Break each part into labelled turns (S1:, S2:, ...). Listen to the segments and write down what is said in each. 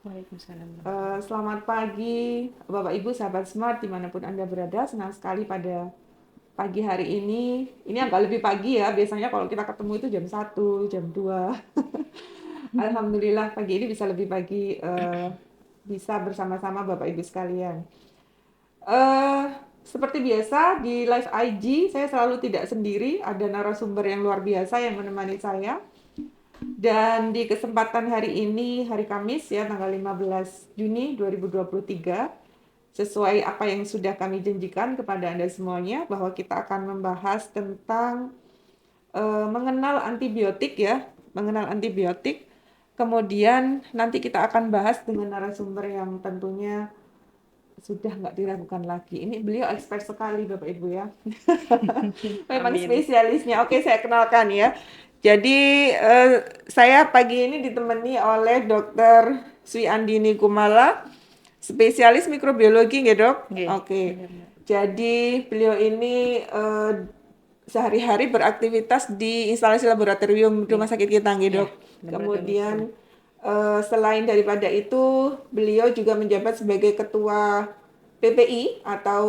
S1: Waalaikumsalam.
S2: Selamat pagi, Bapak Ibu, sahabat Smart, dimanapun Anda berada. Senang sekali pada pagi hari ini. Ini agak lebih pagi ya, biasanya kalau kita ketemu itu jam 1, jam 2. Alhamdulillah pagi ini bisa lebih pagi, bisa bersama-sama Bapak Ibu sekalian. Eh, Seperti biasa di live IG, saya selalu tidak sendiri, ada narasumber yang luar biasa yang menemani saya. Dan di kesempatan hari ini, hari Kamis ya, tanggal 15 Juni 2023, sesuai apa yang sudah kami janjikan kepada Anda semuanya, bahwa kita akan membahas tentang mengenal antibiotik ya, mengenal antibiotik. Kemudian nanti kita akan bahas dengan narasumber yang tentunya sudah nggak diragukan lagi. Ini beliau expert sekali Bapak Ibu ya. Memang
S1: Amin.
S2: spesialisnya. Oke, saya kenalkan ya. Jadi saya pagi ini ditemani oleh Dr. Sri Andini Kumala, spesialis mikrobiologi ya dok.
S1: Nggih,
S2: Oke.
S1: bener, Mbak.
S2: Jadi beliau ini sehari-hari beraktivitas di instalasi laboratorium rumah
S1: Nggih.
S2: sakit kita nggih
S1: Ya,
S2: dok.
S1: laboratorium.
S2: Kemudian selain daripada itu, beliau juga menjabat sebagai ketua PPI atau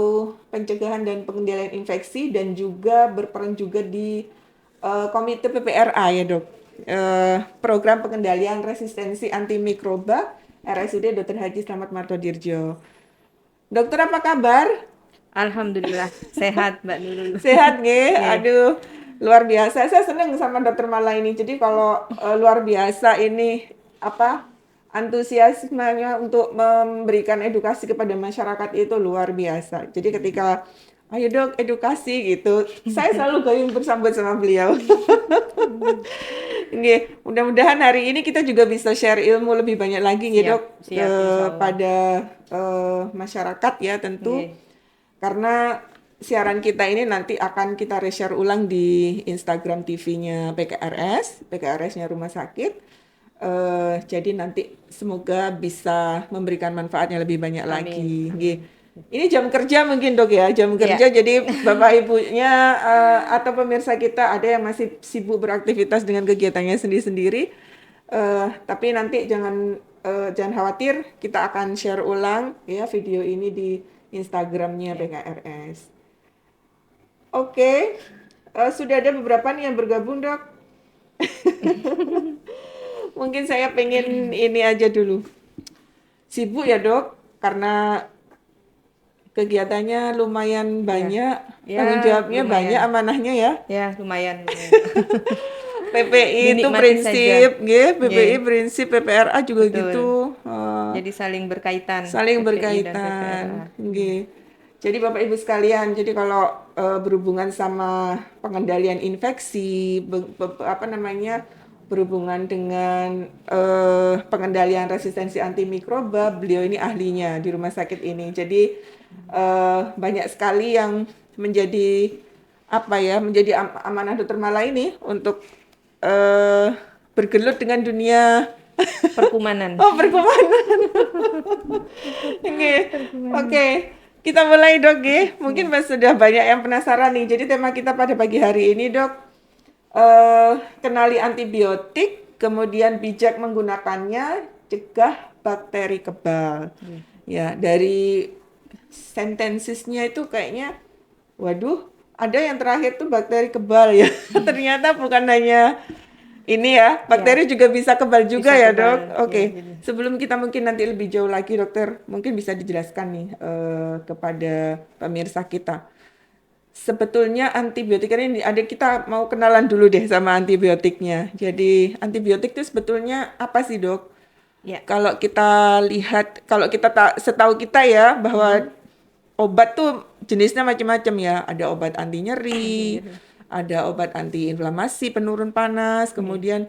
S2: pencegahan dan pengendalian infeksi dan juga berperan juga di komite PPRA ya dok. Program pengendalian resistensi antimikroba RSUD Dr. Haji Slamet Martodirjo. Dokter apa kabar?
S1: Alhamdulillah sehat Mbak Nurul.
S2: Sehat nggih?
S1: Nggih.
S2: Aduh, luar biasa. Saya senang sama Dokter Mala ini. Jadi kalau luar biasa ini apa antusiasmenya untuk memberikan edukasi kepada masyarakat itu luar biasa. Jadi ketika ayo dok edukasi gitu, saya selalu gayung bersambut sama beliau. Nggih, mudah-mudahan hari ini kita juga bisa share ilmu lebih banyak lagi nggih
S1: Siap,
S2: dok
S1: siap insyaallah.
S2: kepada masyarakat ya tentu.
S1: Nggih.
S2: Karena siaran kita ini nanti akan kita reshare ulang di Instagram TV-nya PKRS, PKRS-nya rumah sakit. Jadi nanti semoga bisa memberikan manfaatnya lebih banyak
S1: Amin.
S2: lagi. Nggih.
S1: Amin.
S2: Ini jam kerja mungkin dok ya, jam
S1: Ya.
S2: kerja. Jadi bapak ibunya atau pemirsa kita ada yang masih sibuk beraktivitas dengan kegiatannya sendiri-sendiri. Tapi nanti jangan khawatir, kita akan share ulang ya video ini di Instagramnya
S1: Ya.
S2: PKRS. Oke, sudah ada beberapa nih yang bergabung dok. Mungkin saya pengen ini aja dulu. Sibuk ya dok, karena kegiatannya lumayan
S1: Ya.
S2: banyak,
S1: Ya,
S2: tanggung jawabnya banyak,
S1: lumayan.
S2: amanahnya ya.
S1: Ya, lumayan, lumayan.
S2: PPI itu
S1: Dinikmati
S2: prinsip,
S1: saja.
S2: nggih, PPI
S1: Nggih,
S2: prinsip, PPRA juga
S1: betul.
S2: gitu.
S1: Jadi saling berkaitan
S2: Saling
S1: PPI dan
S2: berkaitan,
S1: PPRA.
S2: nggih. Jadi Bapak Ibu sekalian, jadi kalau berhubungan sama pengendalian infeksi, apa namanya, berhubungan dengan pengendalian resistensi antimikroba, beliau ini ahlinya di rumah sakit ini. Jadi banyak sekali yang menjadi apa ya, menjadi amanah Dokter Mala ini untuk eh, bergelut dengan dunia.
S1: Perkumanan.
S2: Oh, perkumanan. Oke,
S1: Perkumanan.
S2: oke. Kita mulai dok ya. Mungkin
S1: Ya.
S2: sudah banyak yang penasaran nih. Jadi tema kita pada pagi hari ini dok, kenali antibiotik, kemudian bijak menggunakannya, cegah bakteri kebal.
S1: Nggih.
S2: Ya, dari sentensisnya itu kayaknya, waduh, ada yang terakhir tuh bakteri kebal ya. Ternyata bukan hanya ini ya,
S1: Ya,
S2: bakteri juga bisa kebal juga
S1: bisa
S2: ya dok.
S1: kebal. Ya,
S2: Oke,
S1: jadi.
S2: sebelum kita mungkin nanti lebih jauh lagi dokter, mungkin bisa dijelaskan nih kepada pemirsa kita. Sebetulnya antibiotik ini ada, kita mau kenalan dulu deh sama antibiotiknya. Jadi antibiotik itu sebetulnya apa sih dok?
S1: Ya.
S2: Kalau kita lihat, kalau kita setahu kita ya bahwa obat tuh jenisnya macam-macam ya. Ada obat anti
S1: Nanti
S2: nyeri,
S1: nyeri.
S2: ada obat anti inflamasi, penurun panas,
S1: Nggih.
S2: kemudian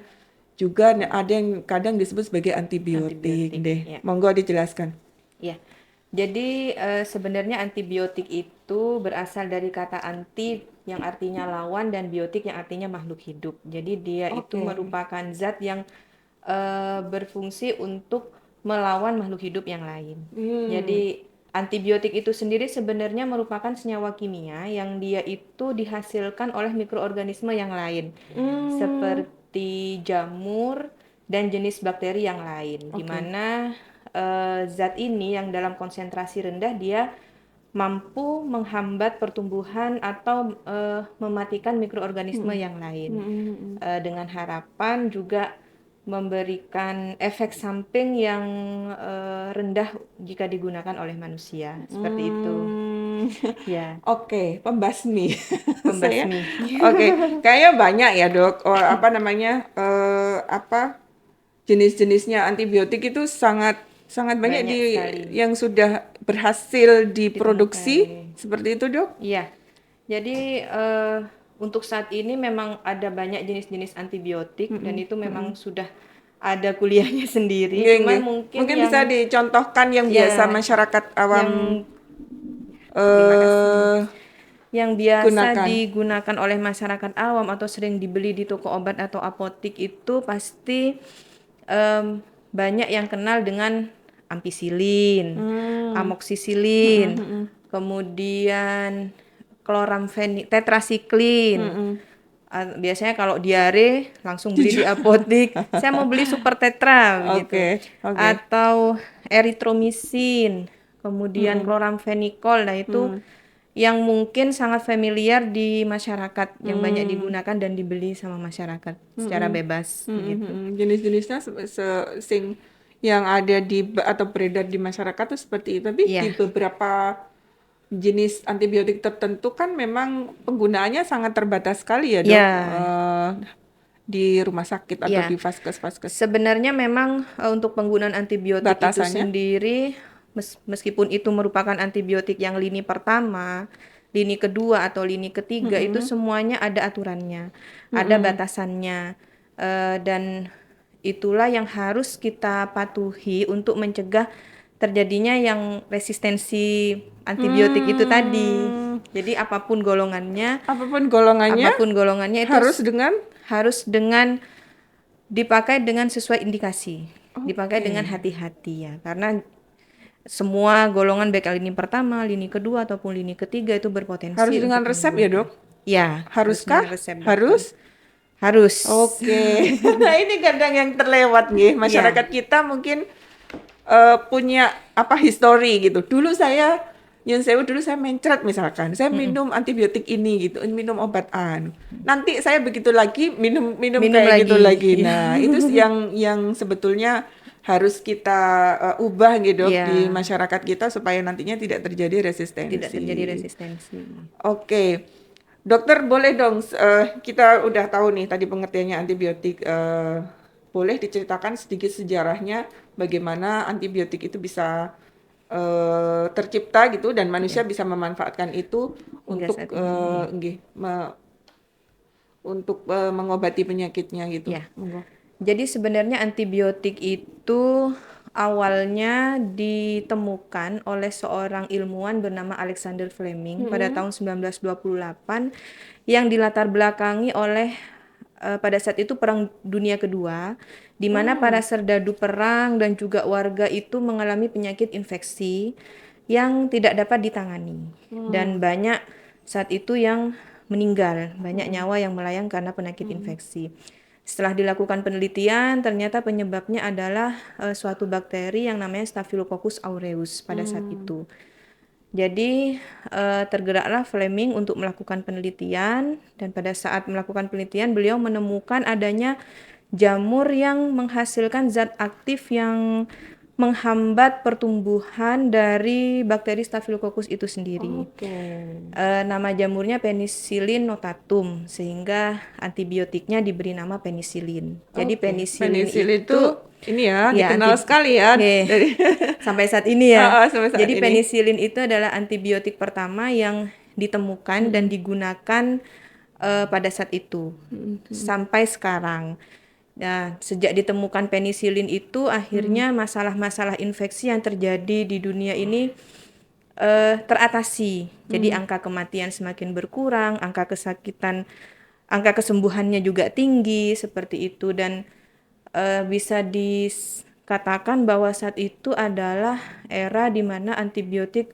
S2: juga ada yang kadang disebut sebagai antibiotik
S1: Antibiotik.
S2: deh.
S1: Ya.
S2: Monggo dijelaskan.
S1: Ya. Jadi sebenarnya antibiotik itu berasal dari kata anti yang artinya lawan dan biotik yang artinya makhluk hidup. Jadi dia itu
S2: Oke.
S1: merupakan zat yang berfungsi untuk melawan makhluk hidup yang lain.
S2: Hmm,
S1: Jadi antibiotik itu sendiri sebenarnya merupakan senyawa kimia yang dia itu dihasilkan oleh mikroorganisme yang lain,
S2: hmm,
S1: seperti jamur dan jenis bakteri yang lain, di
S2: oke.
S1: mana zat ini yang dalam konsentrasi rendah dia mampu menghambat pertumbuhan atau mematikan mikroorganisme
S2: Mm-mm.
S1: yang lain.
S2: Mm-mm.
S1: Dengan harapan juga memberikan efek samping yang rendah jika digunakan oleh manusia. Seperti itu.
S2: Hmm,
S1: Ya,
S2: oke, pembasmi. Saya,
S1: pembasmi.
S2: oke, kayaknya banyak ya dok. Oh, apa namanya, apa jenis-jenisnya antibiotik itu sangat sangat banyak
S1: Banyak sekali
S2: yang sudah berhasil diproduksi,
S1: ditemukan.
S2: seperti itu dok.
S1: Iya. Jadi untuk saat ini memang ada banyak jenis-jenis antibiotik dan
S2: Mm-mm,
S1: itu memang
S2: mm-mm.
S1: sudah ada kuliahnya sendiri.
S2: Nggih,
S1: Cuman
S2: nggih.
S1: mungkin
S2: Mungkin bisa
S1: yang
S2: dicontohkan yang biasa
S1: ya
S2: masyarakat awam
S1: yang terima kasih.
S2: eh
S1: Yang biasa
S2: gunakan.
S1: digunakan oleh masyarakat awam atau sering dibeli di toko obat atau apotik itu pasti banyak yang kenal dengan ampicillin,
S2: Hmm. Mm-mm,
S1: amoxicillin,
S2: mm-mm,
S1: kemudian tetrasiklin.
S2: mm-mm.
S1: Biasanya kalau diare langsung beli di apotik. Saya mau beli super tetra begitu.
S2: Oke, oke.
S1: Atau eritromisin, kemudian
S2: Mm-mm,
S1: kloramfenikol. Nah, itu
S2: mm,
S1: yang mungkin sangat familiar di masyarakat yang banyak
S2: mm,
S1: digunakan dan dibeli sama masyarakat secara
S2: mm-mm,
S1: bebas
S2: mm-mm,
S1: begitu.
S2: mm-mm. Jenis-jenisnya yang ada atau beredar di masyarakat itu seperti itu. Tapi di
S1: Iya,
S2: beberapa jenis antibiotik tertentu kan memang penggunaannya sangat terbatas sekali ya dok.
S1: iya,
S2: Di rumah sakit atau
S1: iya.
S2: di vaskes-vaskes.
S1: Sebenarnya memang untuk penggunaan antibiotik itu
S2: Batasannya.
S1: sendiri, meskipun itu merupakan antibiotik yang lini pertama, lini kedua atau lini ketiga, itu
S2: Mm-mm,
S1: semuanya ada aturannya, ada
S2: mm-mm,
S1: batasannya. Dan itulah yang harus kita patuhi untuk mencegah terjadinya yang resistensi antibiotik itu tadi.
S2: hmm.
S1: Jadi
S2: Apapun golongannya
S1: apapun golongannya itu
S2: harus dengan
S1: harus dipakai dengan sesuai indikasi, dipakai
S2: oke.
S1: dengan hati-hati ya, karena semua golongan baik lini pertama, lini kedua ataupun lini ketiga itu
S2: Harus
S1: berpotensi
S2: dengan
S1: untuk
S2: resep ya,
S1: menimbulkan.
S2: Dok?
S1: Ya, harus
S2: Haruskah?
S1: dengan resep dokter.
S2: Harus?
S1: Harus.
S2: Oke. Nah, ini kadang yang terlewat nih.
S1: Ya.
S2: Masyarakat kita mungkin punya apa histori gitu. Dulu saya Nyun sewu dulu saya mencret misalkan, saya
S1: Mm-mm.
S2: minum antibiotik ini gitu, minum obat anu. Nanti saya begitu lagi minum minum
S1: Minum
S2: kayak gitu
S1: lagi.
S2: lagi.
S1: Ya.
S2: Nah, itu yang sebetulnya harus kita ubah gitu Dok, di
S1: Ya,
S2: masyarakat kita supaya nantinya tidak terjadi
S1: tidak terjadi
S2: resistensi.
S1: resistensi.
S2: Oke. Dokter boleh dong kita udah tahu nih tadi pengertiannya antibiotik boleh diceritakan sedikit sejarahnya bagaimana antibiotik itu bisa tercipta gitu dan manusia
S1: Ya,
S2: bisa memanfaatkan itu
S1: hingga
S2: untuk
S1: saat ini.
S2: nggih, untuk mengobati penyakitnya gitu.
S1: Ya.
S2: Monggo.
S1: Jadi sebenarnya antibiotik itu awalnya ditemukan oleh seorang ilmuwan bernama Alexander Fleming pada
S2: Mm-mm.
S1: tahun 1928 yang dilatar belakangi oleh pada saat itu Perang Dunia Kedua, di mana para
S2: Hmm.
S1: serdadu perang dan juga warga itu mengalami penyakit infeksi yang tidak dapat ditangani dan
S2: Hmm.
S1: banyak saat itu yang meninggal, banyak
S2: Mm-mm.
S1: nyawa yang melayang karena penyakit
S2: Mm-mm.
S1: infeksi. Setelah dilakukan penelitian, ternyata penyebabnya adalah suatu bakteri yang namanya Staphylococcus aureus pada saat
S2: Hmm.
S1: itu. Jadi tergeraklah Fleming untuk melakukan penelitian dan pada saat melakukan penelitian beliau menemukan adanya jamur yang menghasilkan zat aktif yang menghambat pertumbuhan dari bakteri Staphylococcus itu sendiri.
S2: Oke.
S1: Nama jamurnya Penicillin notatum, sehingga antibiotiknya diberi nama penisilin. Jadi
S2: Oke.
S1: penisilin
S2: Penisil itu
S1: itu
S2: ini ya
S1: ya
S2: dikenal sekali ya
S1: Nggih,
S2: dari
S1: sampai saat ini ya.
S2: sampai saat
S1: Jadi
S2: ini.
S1: penisilin itu adalah antibiotik pertama yang ditemukan dan
S2: Mm-mm.
S1: digunakan pada saat itu
S2: Mm-mm.
S1: sampai sekarang. Nah, sejak ditemukan penisilin itu
S2: Mm.
S1: akhirnya masalah-masalah infeksi yang terjadi di dunia ini teratasi. Jadi
S2: Mm.
S1: angka kematian semakin berkurang, angka kesembuhannya juga tinggi seperti itu dan bisa dikatakan bahwa saat itu adalah era di mana antibiotik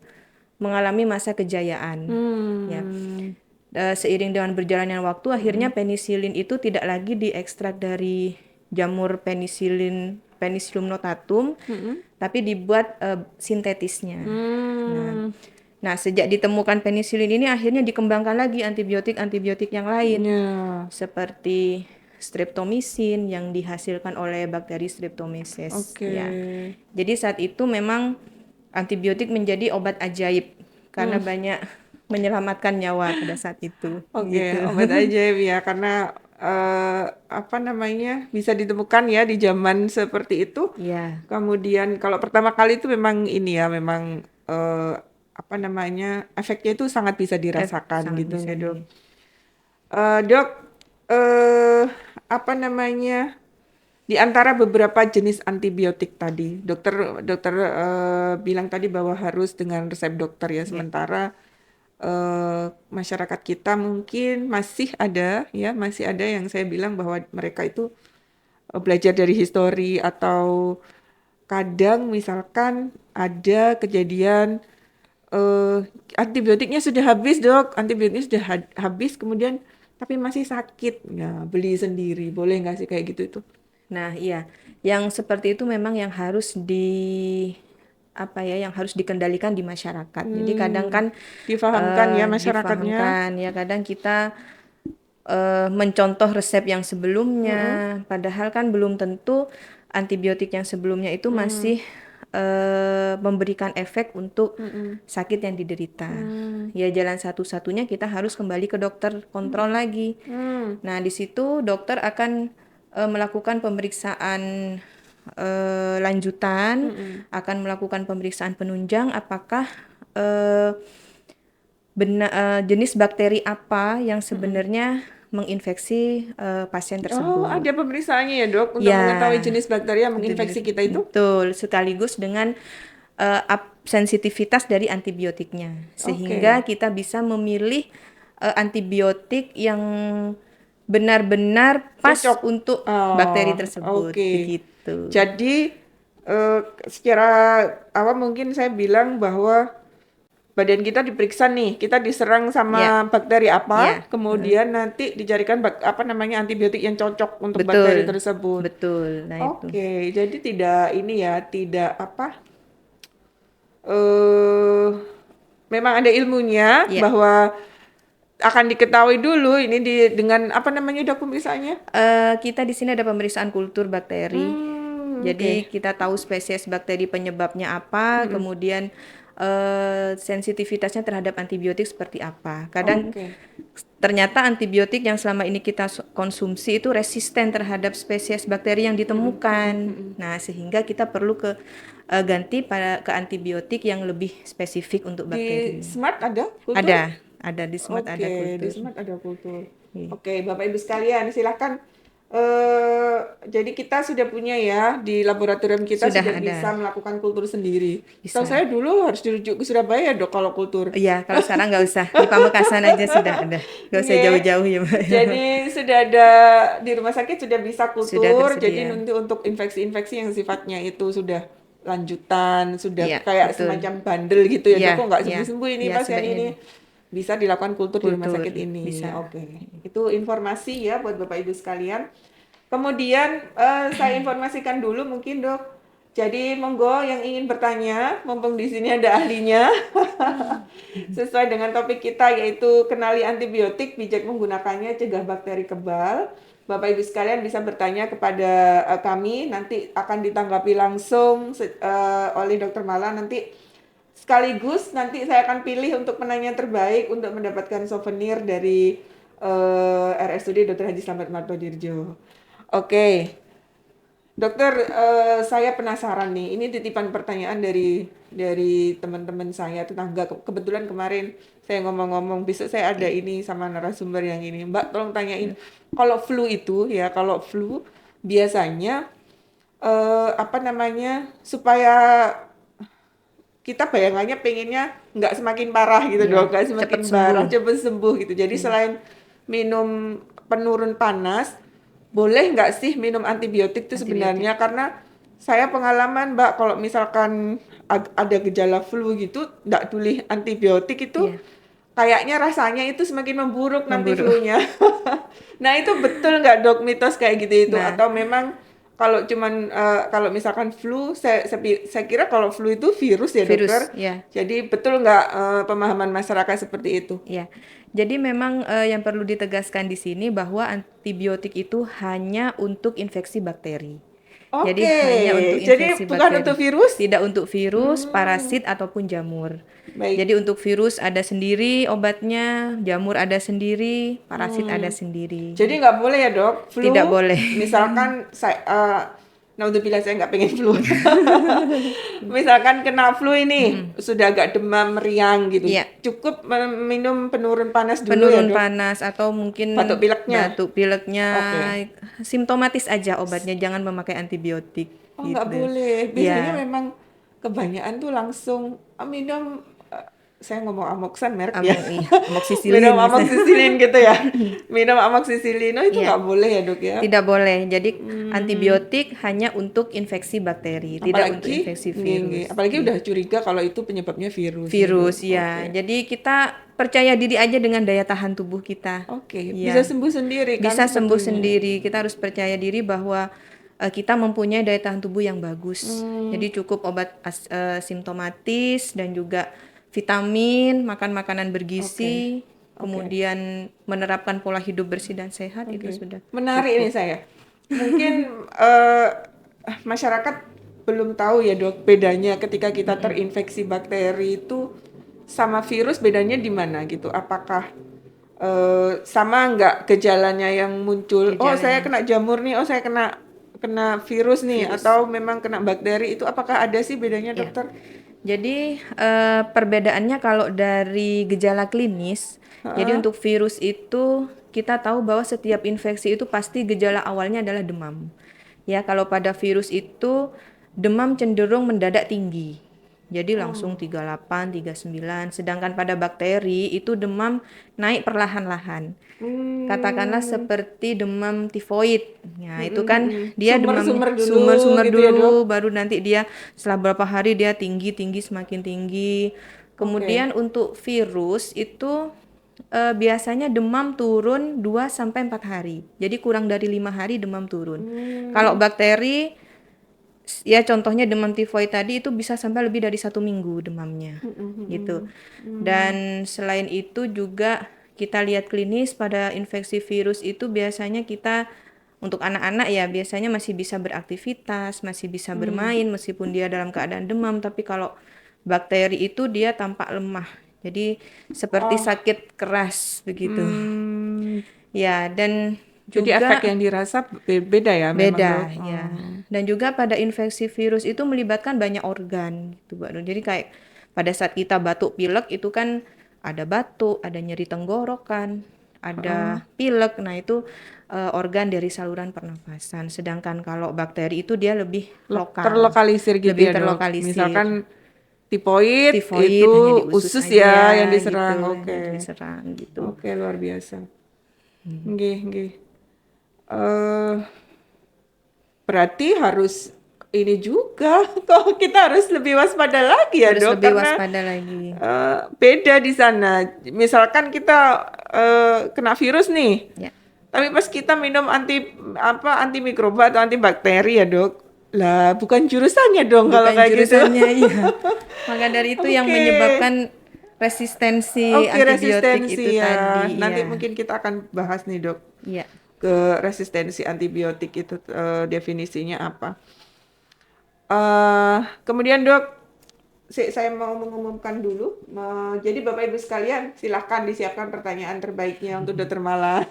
S1: mengalami masa kejayaan. Ya.
S2: Hmm.
S1: Seiring dengan berjalannya waktu, akhirnya
S2: Mm-mm.
S1: penisilin itu tidak lagi diekstrak dari jamur Penicillium notatum,
S2: Mm-mm.
S1: tapi dibuat sintetisnya. Nah,
S2: Hmm,
S1: nah sejak ditemukan penisilin ini akhirnya dikembangkan lagi antibiotik-antibiotik yang lain
S2: ya,
S1: seperti streptomycin yang dihasilkan oleh bakteri Streptomyces.
S2: oke.
S1: Ya, jadi saat itu memang antibiotik menjadi obat ajaib karena
S2: Hmm,
S1: banyak menyelamatkan nyawa pada saat itu.
S2: oke,
S1: Gitu.
S2: obat ajaib ya, karena apa namanya bisa ditemukan ya di zaman seperti itu.
S1: Ya,
S2: Kemudian kalau pertama kali itu memang ini ya, memang apa namanya efeknya itu sangat bisa dirasakan
S1: sangat
S2: gitu
S1: bisa
S2: ya dok.
S1: di.
S2: Dok, eh apa namanya? Di antara beberapa jenis antibiotik tadi, dokter dokter bilang tadi bahwa harus dengan resep dokter ya.
S1: Ya.
S2: Sementara masyarakat kita mungkin masih ada ya, masih ada yang saya bilang bahwa mereka itu belajar dari histori atau kadang misalkan ada kejadian eh antibiotiknya sudah habis dok, antibiotiknya sudah habis kemudian tapi masih sakit, nah beli sendiri, boleh nggak sih kayak gitu itu?
S1: Nah, iya, yang seperti itu memang yang harus apa ya, yang harus dikendalikan di masyarakat. Jadi kadang
S2: Hmm,
S1: kan
S2: difahamkan ya masyarakatnya.
S1: difahamkan ya, kadang kita mencontoh resep yang sebelumnya,
S2: Mm-mm,
S1: padahal kan belum tentu antibiotik yang sebelumnya itu
S2: mm,
S1: masih memberikan efek untuk
S2: mm-mm,
S1: sakit yang diderita.
S2: mm,
S1: Ya jalan satu-satunya kita harus kembali ke dokter kontrol
S2: mm,
S1: lagi.
S2: mm,
S1: Nah, di situ dokter akan melakukan pemeriksaan lanjutan,
S2: mm-mm,
S1: akan melakukan pemeriksaan penunjang apakah jenis bakteri apa yang
S2: mm-mm.
S1: sebenarnya menginfeksi pasien
S2: Oh,
S1: tersebut.
S2: ada pemeriksaannya ya dok untuk mengetahui
S1: Ya,
S2: jenis bakteri yang
S1: itu
S2: menginfeksi
S1: jenis
S2: kita itu?
S1: betul sekaligus dengan sensitivitas dari antibiotiknya sehingga
S2: Oke.
S1: kita bisa memilih antibiotik yang benar-benar pas
S2: Cocok.
S1: untuk
S2: Oh,
S1: bakteri tersebut
S2: oke.
S1: begitu.
S2: Jadi eh, secara awam mungkin saya bilang bahwa badan kita diperiksa nih, kita diserang
S1: Ya,
S2: sama bakteri apa,
S1: ya,
S2: kemudian nanti dicarikan apa namanya antibiotik yang cocok untuk bakteri
S1: betul,
S2: tersebut.
S1: betul. Nah itu,
S2: Oke, jadi tidak ini ya, tidak apa, eh memang ada ilmunya
S1: ya.
S2: bahwa akan diketahui dulu ini dengan apa namanya dok pemeriksaannya?
S1: Kita di sini ada pemeriksaan kultur bakteri.
S2: Oke.
S1: Jadi kita tahu spesies bakteri penyebabnya apa,
S2: Mm-mm.
S1: kemudian sensitivitasnya terhadap antibiotik seperti apa. Kadang
S2: Oke.
S1: ternyata antibiotik yang selama ini kita konsumsi itu resisten terhadap spesies bakteri yang
S2: Mm-mm, mm-mm,
S1: ditemukan.
S2: mm-mm.
S1: Nah, sehingga kita perlu ganti ke antibiotik yang lebih spesifik untuk
S2: Di
S1: bakteri.
S2: Smart ada kultur?
S1: Ada di Smart ada
S2: Oke, di
S1: kultur.
S2: Smart ada kultur.
S1: Iya.
S2: Oke, Bapak Ibu sekalian, silahkan. Jadi kita sudah punya ya di laboratorium kita
S1: Sudah
S2: sudah bisa
S1: ada,
S2: melakukan kultur sendiri. Tahu
S1: bisa.
S2: saya dulu harus dirujuk ke Surabaya dok kalau kultur.
S1: Iya, kalau sekarang nggak usah. Di Pamekasan aja sudah ada. Nggak usah
S2: Oke.
S1: jauh-jauh ya, Mbak.
S2: Jadi sudah ada di rumah sakit sudah bisa
S1: Sudah
S2: kultur. Jadi
S1: tersedia.
S2: nanti untuk infeksi-infeksi yang sifatnya itu sudah lanjutan, sudah
S1: Iya,
S2: kayak
S1: betul.
S2: semacam bandel gitu ya
S1: Iya,
S2: dok. Kok nggak
S1: iya.
S2: sembuh-sembuh ini
S1: Iya,
S2: pasien
S1: sebaiknya
S2: ini. Bisa dilakukan kultur di rumah
S1: kultur.
S2: sakit ini.
S1: Bisa.
S2: Oke. Itu informasi ya buat Bapak Ibu sekalian. Kemudian saya informasikan dulu mungkin dok. Jadi monggo yang ingin bertanya, mumpung di sini ada ahlinya. Sesuai dengan topik kita yaitu kenali antibiotik, bijak menggunakannya, cegah bakteri kebal. Bapak Ibu sekalian bisa bertanya kepada kami, nanti akan ditanggapi langsung oleh Dokter Mala. Nanti sekaligus nanti saya akan pilih untuk penanya terbaik untuk mendapatkan souvenir dari RSUD Dr. Haji Slamet Martodirjo. Oke, dokter, saya penasaran nih. Ini titipan pertanyaan dari teman-teman saya tetangga. Kebetulan kemarin saya ngomong-ngomong, besok saya ada
S1: Oke.
S2: ini sama narasumber yang ini. Mbak, tolong tanyain. Kalau flu itu ya, kalau flu biasanya apa namanya supaya kita bayangannya pengennya nggak semakin parah gitu
S1: Iya,
S2: dong, nggak
S1: cepat
S2: semakin parah,
S1: sembuh.
S2: cepet sembuh gitu. Jadi
S1: Iya.
S2: selain minum penurun panas, boleh nggak sih minum antibiotik itu
S1: Antibiotik.
S2: sebenarnya? Karena saya pengalaman Mbak, kalau misalkan ada gejala flu gitu, nggak tuli antibiotik itu
S1: Iya,
S2: kayaknya rasanya itu semakin memburuk nanti
S1: memburu.
S2: flu-nya. Nah itu betul nggak dok mitos kayak gitu itu?
S1: Nah,
S2: Atau memang kalau cuman kalau misalkan flu, saya kira kalau flu itu virus ya
S1: Virus,
S2: dokter.
S1: ya.
S2: Jadi betul nggak pemahaman masyarakat seperti itu?
S1: Ya, jadi memang yang perlu ditegaskan di sini bahwa antibiotik itu hanya untuk infeksi bakteri. Jadi
S2: Oke,
S1: hanya untuk
S2: jadi
S1: infeksi
S2: bukan untuk
S1: bakteri,
S2: virus?
S1: tidak untuk virus,
S2: Hmm,
S1: parasit ataupun jamur.
S2: baik.
S1: Jadi untuk virus ada sendiri obatnya, jamur ada sendiri, parasit ada
S2: Hmm.
S1: sendiri.
S2: Jadi nggak boleh ya dok,
S1: Tidak
S2: flu.
S1: boleh.
S2: Misalkan naudzubillah saya nggak pengen flu. Misalkan kena flu ini sudah agak demam meriang gitu,
S1: Iya,
S2: cukup minum penurun panas dulu ya
S1: penurun
S2: dok.
S1: panas atau mungkin
S2: Batuk pileknya.
S1: batuk pileknya
S2: Oke.
S1: simptomatis aja obatnya, jangan memakai antibiotik
S2: Oh nggak
S1: gitu.
S2: boleh. Biasanya
S1: Ya,
S2: memang kebanyakan tuh langsung minum. Saya ngomong amoksan merek ya.
S1: iya, amoxicillin
S2: Minum
S1: misalnya.
S2: amoxicillin gitu ya. Minum amoxicillin. Oh itu
S1: Iya.
S2: nggak boleh ya dok ya.
S1: Tidak boleh. Jadi
S2: Hmm.
S1: antibiotik hanya untuk infeksi bakteri, tidak untuk
S2: Apalagi,
S1: infeksi
S2: nggih, nggih.
S1: virus.
S2: Apalagi
S1: Iya.
S2: udah curiga kalau itu penyebabnya virus ya dok.
S1: Virus, ya.
S2: Oke.
S1: Jadi kita percaya diri aja dengan daya tahan tubuh kita.
S2: Oke. Bisa
S1: Iya.
S2: sembuh sendiri kan
S1: Bisa sembuh
S2: sebetulnya.
S1: sendiri. Kita harus percaya diri bahwa kita mempunyai daya tahan tubuh yang bagus.
S2: Hmm.
S1: Jadi cukup obat simptomatis dan juga vitamin, makan makanan
S2: Oke.
S1: bergizi,
S2: Oke.
S1: kemudian menerapkan pola hidup bersih dan sehat itu
S2: Oke.
S1: sudah
S2: Menarik
S1: cukup.
S2: nih saya. Mungkin eh, masyarakat belum tahu ya dok bedanya ketika kita terinfeksi bakteri itu sama virus bedanya di mana gitu. Apakah sama nggak gejalanya yang muncul? Oh saya
S1: Gejalanya
S2: kena jamur nih, oh saya kena kena virus nih,
S1: virus.
S2: atau memang kena bakteri itu apakah ada sih bedanya
S1: Ya.
S2: dokter?
S1: Jadi perbedaannya kalau dari gejala klinis, jadi
S2: Heeh.
S1: untuk virus itu kita tahu bahwa setiap infeksi itu pasti gejala awalnya adalah demam. Ya, kalau pada virus itu demam cenderung mendadak tinggi. Jadi langsung
S2: Oh.
S1: 38, 39. Sedangkan pada bakteri itu demam naik perlahan-lahan. Katakanlah
S2: Hmm.
S1: seperti demam tifoid. Nah,
S2: Mm,
S1: itu
S2: mm,
S1: kan
S2: mm.
S1: dia demamnya
S2: Sumber-sumber dulu
S1: sumber-sumber
S2: gitu ya dok?
S1: dulu, baru nanti dia setelah beberapa hari dia tinggi-tinggi semakin tinggi.
S2: Oke.
S1: Kemudian untuk virus itu biasanya demam turun 2 sampai 4 hari. Jadi kurang dari 5 hari demam turun. Kalau
S2: Hmm.
S1: bakteri ya contohnya demam tifoid tadi itu bisa sampai lebih dari 1 minggu demamnya
S2: Mm, mm, mm,
S1: gitu.
S2: mm. Hmm.
S1: Dan selain itu juga kita lihat klinis pada infeksi virus itu biasanya kita untuk anak-anak ya biasanya masih bisa beraktivitas, masih bisa
S2: Hmm.
S1: bermain meskipun dia dalam keadaan demam, tapi kalau bakteri itu dia tampak lemah. Jadi seperti
S2: Oh.
S1: sakit keras begitu.
S2: Hmm.
S1: Ya, dan
S2: Jadi efek
S1: juga
S2: yang dirasa beda ya memang dok.
S1: beda ya.
S2: Oh.
S1: Dan juga pada infeksi virus itu melibatkan banyak organ gitu, Mbak Nur. Jadi kayak pada saat kita batuk pilek itu kan ada batuk, ada nyeri tenggorokan,
S2: Heeh.
S1: ada pilek. Nah, itu organ dari saluran pernafasan. Sedangkan kalau bakteri itu dia lebih lokal,
S2: Terlokalisir gitu
S1: lebih
S2: ya dok.
S1: terlokalisir.
S2: Misalkan tipoid
S1: Tifoid
S2: itu
S1: hanya di usus
S2: usus ya yang
S1: aja gitu,
S2: diserang.
S1: hanya
S2: Oke.
S1: diserang gitu.
S2: Oke, luar biasa. Nggih, nggih. Eh, berarti harus ini juga kok kita harus lebih waspada lagi ya
S1: Harus
S2: dok
S1: lebih
S2: karena
S1: waspada lagi.
S2: beda di sana. Misalkan kita kena virus nih,
S1: Ya.
S2: tapi pas kita minum antimikroba atau antibakteri ya dok, lah bukan jurusannya dong kalau
S1: Bukan
S2: kayak gitu.
S1: jurusannya, iya. Maka dari itu yang
S2: Oke,
S1: menyebabkan resistensi
S2: oke
S1: antibiotik itu
S2: resistensi ya.
S1: tadi,
S2: Nanti
S1: iya.
S2: mungkin kita akan bahas nih dok
S1: Iya.
S2: ke resistensi antibiotik itu definisinya apa. Kemudian dok, saya mau mengumumkan dulu. Jadi Bapak Ibu sekalian, silahkan disiapkan pertanyaan terbaiknya untuk Dokter Mala.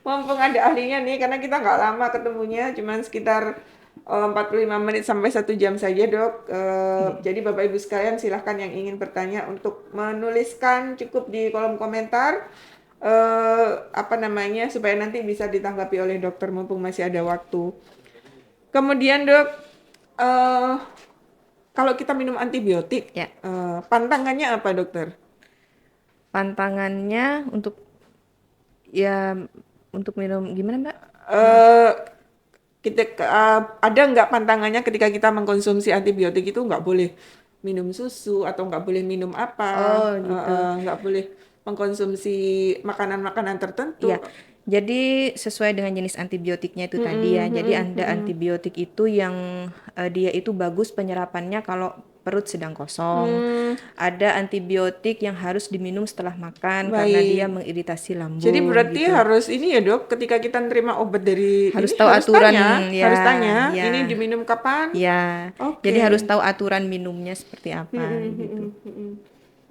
S2: Mumpung ada ahlinya nih, karena kita nggak lama ketemunya, cuman sekitar 45 menit sampai 1 jam saja dok. Jadi Bapak Ibu sekalian, silahkan yang ingin bertanya untuk menuliskan cukup di kolom komentar. Apa namanya, supaya nanti bisa ditanggapi oleh dokter mumpung masih ada waktu. Kemudian dok, eh kalau kita minum antibiotik,
S1: Ya.
S2: pantangannya apa dokter?
S1: Pantangannya ya untuk minum gimana, Mbak?
S2: Eh ada nggak pantangannya ketika kita mengkonsumsi antibiotik itu nggak boleh minum susu atau nggak boleh minum apa,
S1: Oh, gitu.
S2: nggak boleh mengkonsumsi makanan-makanan tertentu.
S1: Iya. Jadi sesuai dengan jenis antibiotiknya itu tadi ya. Jadi ada antibiotik itu yang dia itu bagus penyerapannya kalau perut sedang kosong.
S2: Hmm,
S1: Ada antibiotik yang harus diminum setelah makan karena dia
S2: baik.
S1: mengiritasi
S2: Jadi
S1: lambung
S2: berarti
S1: gitu.
S2: harus ini ya dok, ketika kita nerima obat dari
S1: Harus
S2: ini
S1: tahu aturan ya,
S2: harus tanya, ini
S1: ya,
S2: diminum kapan?
S1: ya. Jadi harus
S2: Oke.
S1: tahu aturan minumnya seperti
S2: Mm,
S1: apa
S2: mm, mm,
S1: gitu.
S2: mm, mm, mm.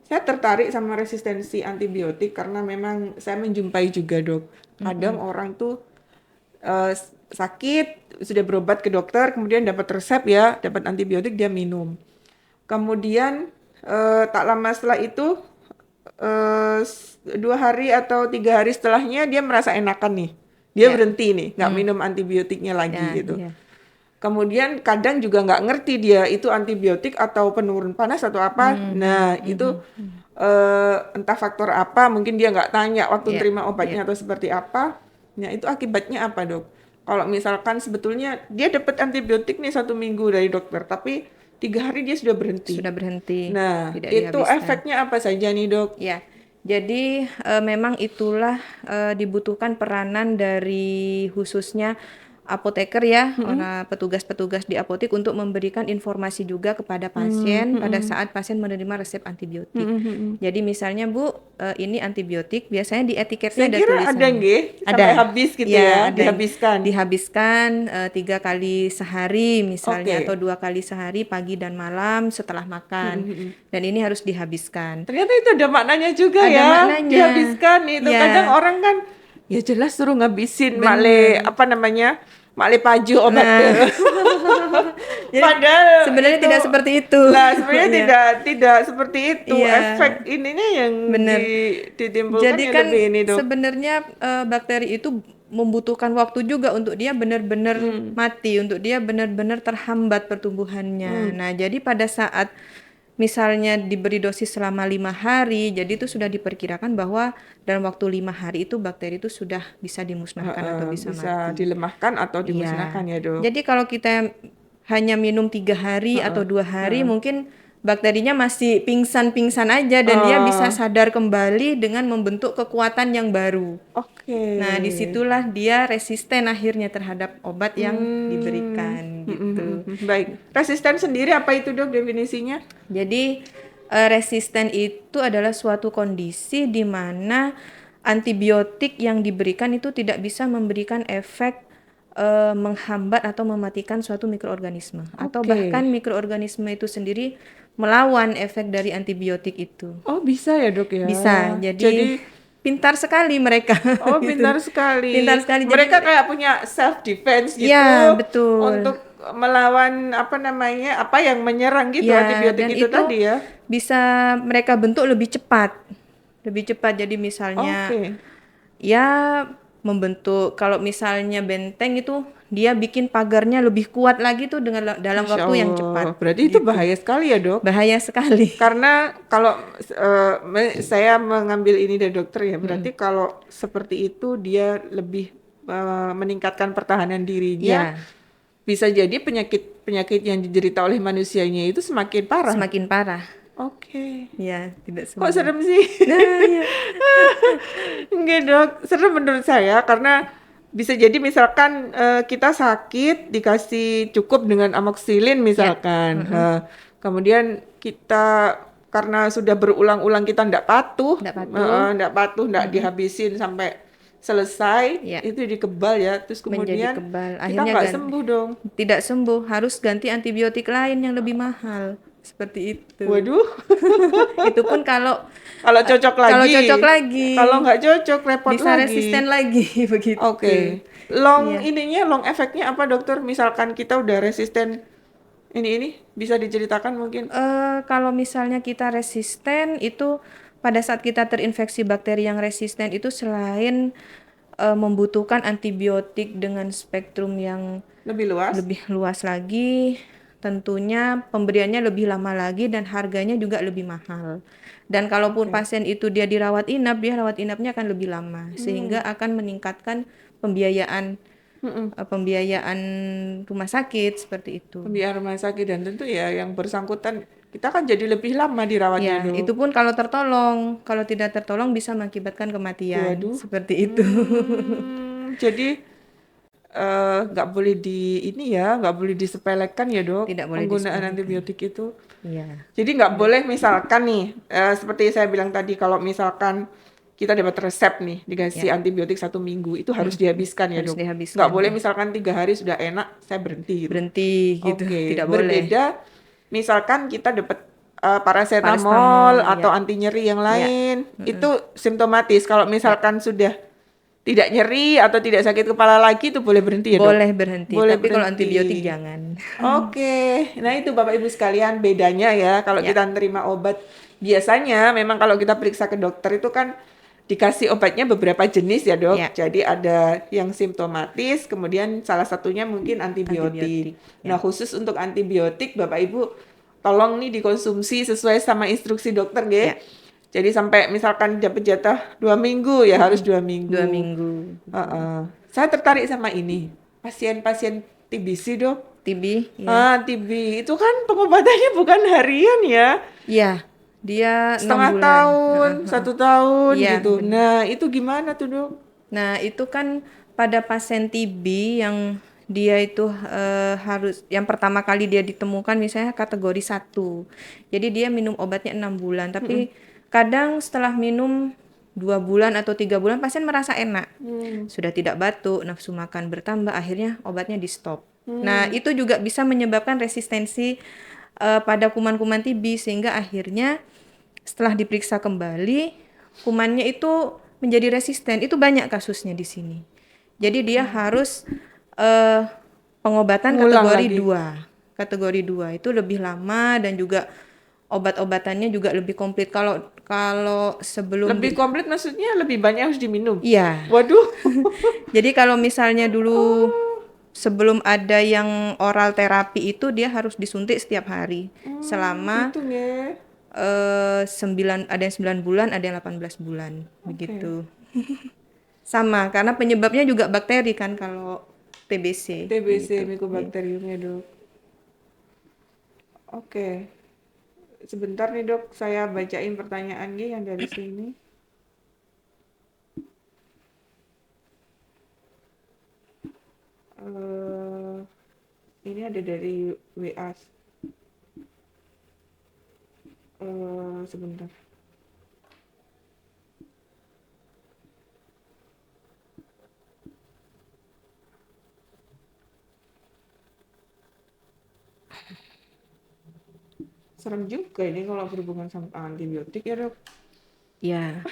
S2: Saya tertarik sama resistensi antibiotik karena memang saya menjumpai juga dok. Kadang orang tuh sakit, sudah berobat ke dokter, kemudian dapat resep ya, dapat antibiotik dia minum. Kemudian tak lama setelah itu 2 hari atau 3 hari setelahnya dia merasa enakan nih. Dia
S1: Ya,
S2: berhenti nih, nggak minum antibiotiknya lagi
S1: ya,
S2: gitu.
S1: ya.
S2: Kemudian kadang juga nggak ngerti dia itu antibiotik atau penurun panas atau apa. Nah, itu entah faktor apa, mungkin dia nggak tanya waktu
S1: Ya,
S2: terima
S1: ya.
S2: obatnya atau seperti apa. Nah, itu akibatnya apa, dok? Kalau misalkan sebetulnya dia dapat antibiotik nih 1 minggu dari dokter, tapi 3 hari dia sudah berhenti.
S1: Sudah berhenti,
S2: Nah,
S1: tidak
S2: itu
S1: dihabiskan.
S2: efeknya apa saja nih, dok?
S1: Ya, jadi memang itulah dibutuhkan peranan dari khususnya apoteker ya, orang petugas-petugas di apotek untuk memberikan informasi juga kepada
S2: Hmm,
S1: pasien
S2: hmm,
S1: pada
S2: hmm.
S1: saat pasien menerima resep
S2: Hmm,
S1: antibiotik.
S2: hmm, hmm.
S1: Jadi misalnya Bu, ini antibiotik, biasanya di etiketnya
S2: Saya
S1: ada
S2: kira ada
S1: tulisannya.
S2: nggih, sampai
S1: Ada,
S2: habis gitu
S1: ya
S2: ya,
S1: ada
S2: dihabiskan.
S1: dihabiskan 3 kali sehari misalnya atau
S2: Oke.
S1: 2 kali sehari pagi dan malam setelah
S2: Hmm,
S1: makan.
S2: hmm, hmm.
S1: Dan ini harus dihabiskan.
S2: Ternyata itu ada maknanya juga
S1: Ada
S2: ya,
S1: maknanya.
S2: dihabiskan itu. Kadang
S1: Ya,
S2: orang kan, ya jelas suruh ngabisin makle,
S1: bener.
S2: apa namanya, makle paju
S1: Nah,
S2: obatnya.
S1: jadi
S2: Padahal
S1: sebenarnya
S2: itu,
S1: tidak seperti itu.
S2: lah sebenarnya
S1: Iya,
S2: tidak seperti itu. Efek
S1: iya,
S2: ininya yang
S1: bener.
S2: ditimbulkan
S1: Jadi
S2: yang
S1: kan
S2: lebih ini dok.
S1: sebenarnya bakteri itu membutuhkan waktu juga untuk dia benar-benar mati, untuk dia benar-benar terhambat pertumbuhannya. Nah, jadi pada saat misalnya diberi dosis selama 5 hari, jadi itu sudah diperkirakan bahwa dalam waktu 5 hari itu bakteri itu sudah bisa dimusnahkan atau bisa
S2: Bisa
S1: mati.
S2: dilemahkan atau dimusnahkan
S1: Iya.
S2: ya dok.
S1: Jadi kalau kita hanya minum 3 hari atau 2 hari, mungkin bakterinya masih pingsan-pingsan aja dan dia bisa
S2: Eh,
S1: sadar kembali dengan membentuk kekuatan yang baru.
S2: oke.
S1: Nah, disitulah dia resisten akhirnya terhadap obat yang
S2: Hmm,
S1: diberikan gitu.
S2: baik. Resisten sendiri apa itu dok definisinya?
S1: Jadi resisten itu adalah suatu kondisi di mana antibiotik yang diberikan itu tidak bisa memberikan efek menghambat atau mematikan suatu mikroorganisme atau
S2: Oke.
S1: bahkan mikroorganisme itu sendiri melawan efek dari antibiotik itu.
S2: Oh bisa ya dok ya.
S1: Bisa. Jadi
S2: Jadi,
S1: pintar sekali mereka
S2: oh
S1: gitu.
S2: pintar
S1: Pintar
S2: sekali.
S1: sekali. Jadi
S2: Mereka kayak punya self defense
S1: ya,
S2: gitu
S1: betul.
S2: untuk melawan apa namanya, apa yang menyerang gitu
S1: Ya,
S2: antibiotik
S1: dan
S2: itu
S1: itu
S2: tadi ya.
S1: bisa mereka bentuk lebih cepat. Lebih cepat. Jadi misalnya
S2: Oke.
S1: ya membentuk kalau misalnya benteng itu dia bikin pagarnya lebih kuat lagi tuh dengan dalam
S2: Masya
S1: waktu yang cepat
S2: Allah. Berarti itu
S1: gitu.
S2: bahaya sekali ya dok.
S1: Bahaya sekali.
S2: Karena kalau saya mengambil ini dari dokter ya, berarti kalau seperti itu dia lebih meningkatkan pertahanan dirinya,
S1: Ya,
S2: bisa jadi penyakit-penyakit yang diderita oleh manusianya itu semakin parah.
S1: semakin parah.
S2: Oke.
S1: Ya, tidak
S2: Kok
S1: sembuh.
S2: serem sih?
S1: Nah, ya.
S2: Enggak dok, serem menurut saya karena bisa jadi misalkan kita sakit dikasih cukup dengan amoxicillin
S1: Ya.
S2: misalkan. Kemudian kita karena sudah berulang-ulang kita ndak patuh,
S1: Tidak patuh,
S2: ndak dihabisin sampai selesai,
S1: ya,
S2: itu dikebal ya. Terus
S1: menjadi
S2: kemudian
S1: kebal.
S2: kita
S1: Akhirnya
S2: nggak sembuh dong.
S1: tidak sembuh, harus ganti antibiotik lain yang lebih mahal. Seperti itu.
S2: Waduh,
S1: Itu pun kalau
S2: kalau cocok
S1: kalau
S2: lagi,
S1: cocok lagi,
S2: kalau nggak cocok repot
S1: bisa resisten
S2: lagi.
S1: lagi begitu.
S2: Oke. Long
S1: Iya.
S2: ininya long efeknya apa dokter? Misalkan kita udah resisten ini bisa diceritakan mungkin.
S1: Kalau misalnya kita resisten itu pada saat kita terinfeksi bakteri yang resisten itu selain membutuhkan antibiotik dengan spektrum yang
S2: Lebih luas.
S1: lebih luas lagi, tentunya pemberiannya lebih lama lagi dan harganya juga lebih mahal. Dan kalaupun
S2: Oke.
S1: pasien itu dia dirawat inap, dia rawat inapnya akan lebih lama, sehingga akan meningkatkan pembiayaan pembiayaan rumah sakit seperti itu.
S2: Pembiayaan rumah sakit dan tentu ya yang bersangkutan kita kan jadi lebih lama dirawatnya,
S1: Ya, itu
S2: Dok.
S1: pun kalau tertolong. Kalau tidak tertolong bisa mengakibatkan kematian.
S2: Waduh.
S1: Seperti itu.
S2: Jadi nggak boleh ini ya, nggak boleh disepelekan ya, Dok,
S1: Tidak boleh
S2: penggunaan
S1: disepelekan.
S2: antibiotik itu.
S1: Iya,
S2: Jadi nggak
S1: benar.
S2: boleh misalkan nih, seperti saya bilang tadi, kalau misalkan kita dapat resep nih,
S1: Ya,
S2: dikasih antibiotik 1 minggu, itu harus dihabiskan ya,
S1: harus
S2: Dok. Nggak
S1: dihabiskan
S2: boleh
S1: ya.
S2: misalkan 3 hari sudah enak, saya berhenti gitu.
S1: Berhenti gitu,
S2: Oke,
S1: tidak boleh.
S2: berbeda misalkan kita dapat paracetamol
S1: Paracetamol,
S2: atau
S1: ya,
S2: anti nyeri yang
S1: ya.
S2: lain, itu
S1: Mm-mm.
S2: simptomatis. Kalau
S1: Ya,
S2: misalkan sudah tidak nyeri atau tidak sakit kepala lagi, itu boleh berhenti ya, Dok?
S1: boleh berhenti.
S2: Boleh
S1: Tapi kalau antibiotik
S2: berhenti.
S1: jangan.
S2: Oke, nah itu Bapak Ibu sekalian bedanya ya kalau
S1: Ya,
S2: kita nerima obat. Biasanya memang kalau kita periksa ke dokter itu kan dikasih obatnya beberapa jenis ya, Dok.
S1: ya,
S2: Jadi ada yang simptomatis, kemudian salah satunya mungkin antibiotik.
S1: antibiotik.
S2: Nah,
S1: Ya,
S2: khusus untuk antibiotik Bapak Ibu tolong nih dikonsumsi sesuai sama instruksi dokter, nggih.
S1: ya.
S2: Jadi sampai misalkan dapat jatah 2 minggu ya harus
S1: Mm-mm.
S2: dua
S1: Dua
S2: minggu.
S1: minggu. Betul.
S2: Heeh. Saya tertarik sama ini. Pasien-pasien TBC, Dok.
S1: TB, ya.
S2: TB itu kan pengobatannya bukan harian ya,
S1: Iya, dia 6
S2: setengah
S1: bulan.
S2: tahun,
S1: Heeh, heeh.
S2: 1 tahun
S1: Iya,
S2: gitu.
S1: benar.
S2: Nah, itu gimana tuh, Dok?
S1: Nah, itu kan pada pasien TB yang dia itu harus yang pertama kali dia ditemukan misalnya kategori 1. Jadi dia minum obatnya 6 bulan, tapi kadang setelah minum 2 bulan atau 3 bulan pasien merasa enak.
S2: Hmm.
S1: Sudah tidak batuk, nafsu makan bertambah, akhirnya obatnya di stop. Nah,
S2: Hmm.
S1: itu juga bisa menyebabkan resistensi pada kuman-kuman TB sehingga akhirnya setelah diperiksa kembali, kumannya itu menjadi resisten. Itu banyak kasusnya di sini. Jadi dia harus eh, pengobatan
S2: Ngulang
S1: kategori
S2: lagi.
S1: 2. Kategori 2 itu lebih lama dan juga obat-obatannya juga lebih komplit. Kalau kalau sebelum
S2: Lebih komplit maksudnya lebih banyak harus diminum.
S1: iya.
S2: Waduh.
S1: Jadi kalau misalnya dulu
S2: Oh,
S1: sebelum ada yang oral terapi itu dia harus disuntik setiap hari selama
S2: gitu ya.
S1: ada yang 9 bulan, ada yang 18 bulan,
S2: Oke.
S1: begitu. Sama, karena penyebabnya juga bakteri kan kalau TBC,
S2: TBC
S1: begitu. Iya.
S2: Mycobacteriumnya, Dok. Oke. Sebentar nih, Dok. Saya bacain pertanyaannya yang dari sini. eh ini ada dari WA. Sebentar. Serem juga ini kalau berhubungan sama antibiotik ya, Dok.
S1: Ya,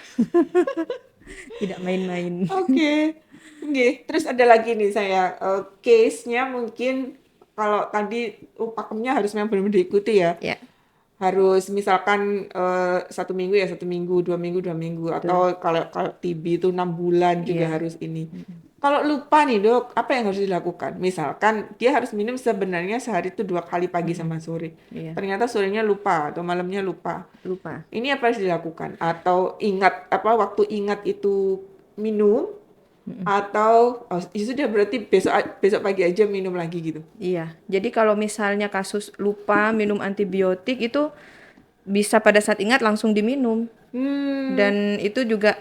S1: tidak main-main.
S2: Oke. Oke, terus ada lagi nih saya case-nya mungkin kalau tadi pakemnya harus memang benar-benar diikuti ya.
S1: Ya,
S2: Harus misalkan 1 minggu ya 1 minggu, 2 minggu 2 minggu,
S1: betul.
S2: atau kalau kalau TB itu 6 bulan juga
S1: Iya,
S2: harus ini. Kalau lupa nih, Dok, apa yang harus dilakukan? Misalkan dia harus minum sebenarnya sehari itu 2 kali pagi sama sore.
S1: iya,
S2: Ternyata sorenya lupa atau malamnya lupa.
S1: lupa.
S2: Ini apa harus dilakukan? Atau ingat apa waktu ingat itu minum, atau ya sudah berarti besok besok pagi aja minum lagi gitu.
S1: Iya, jadi kalau misalnya kasus lupa minum antibiotik itu bisa pada saat ingat langsung diminum.
S2: Hmm,
S1: Dan itu juga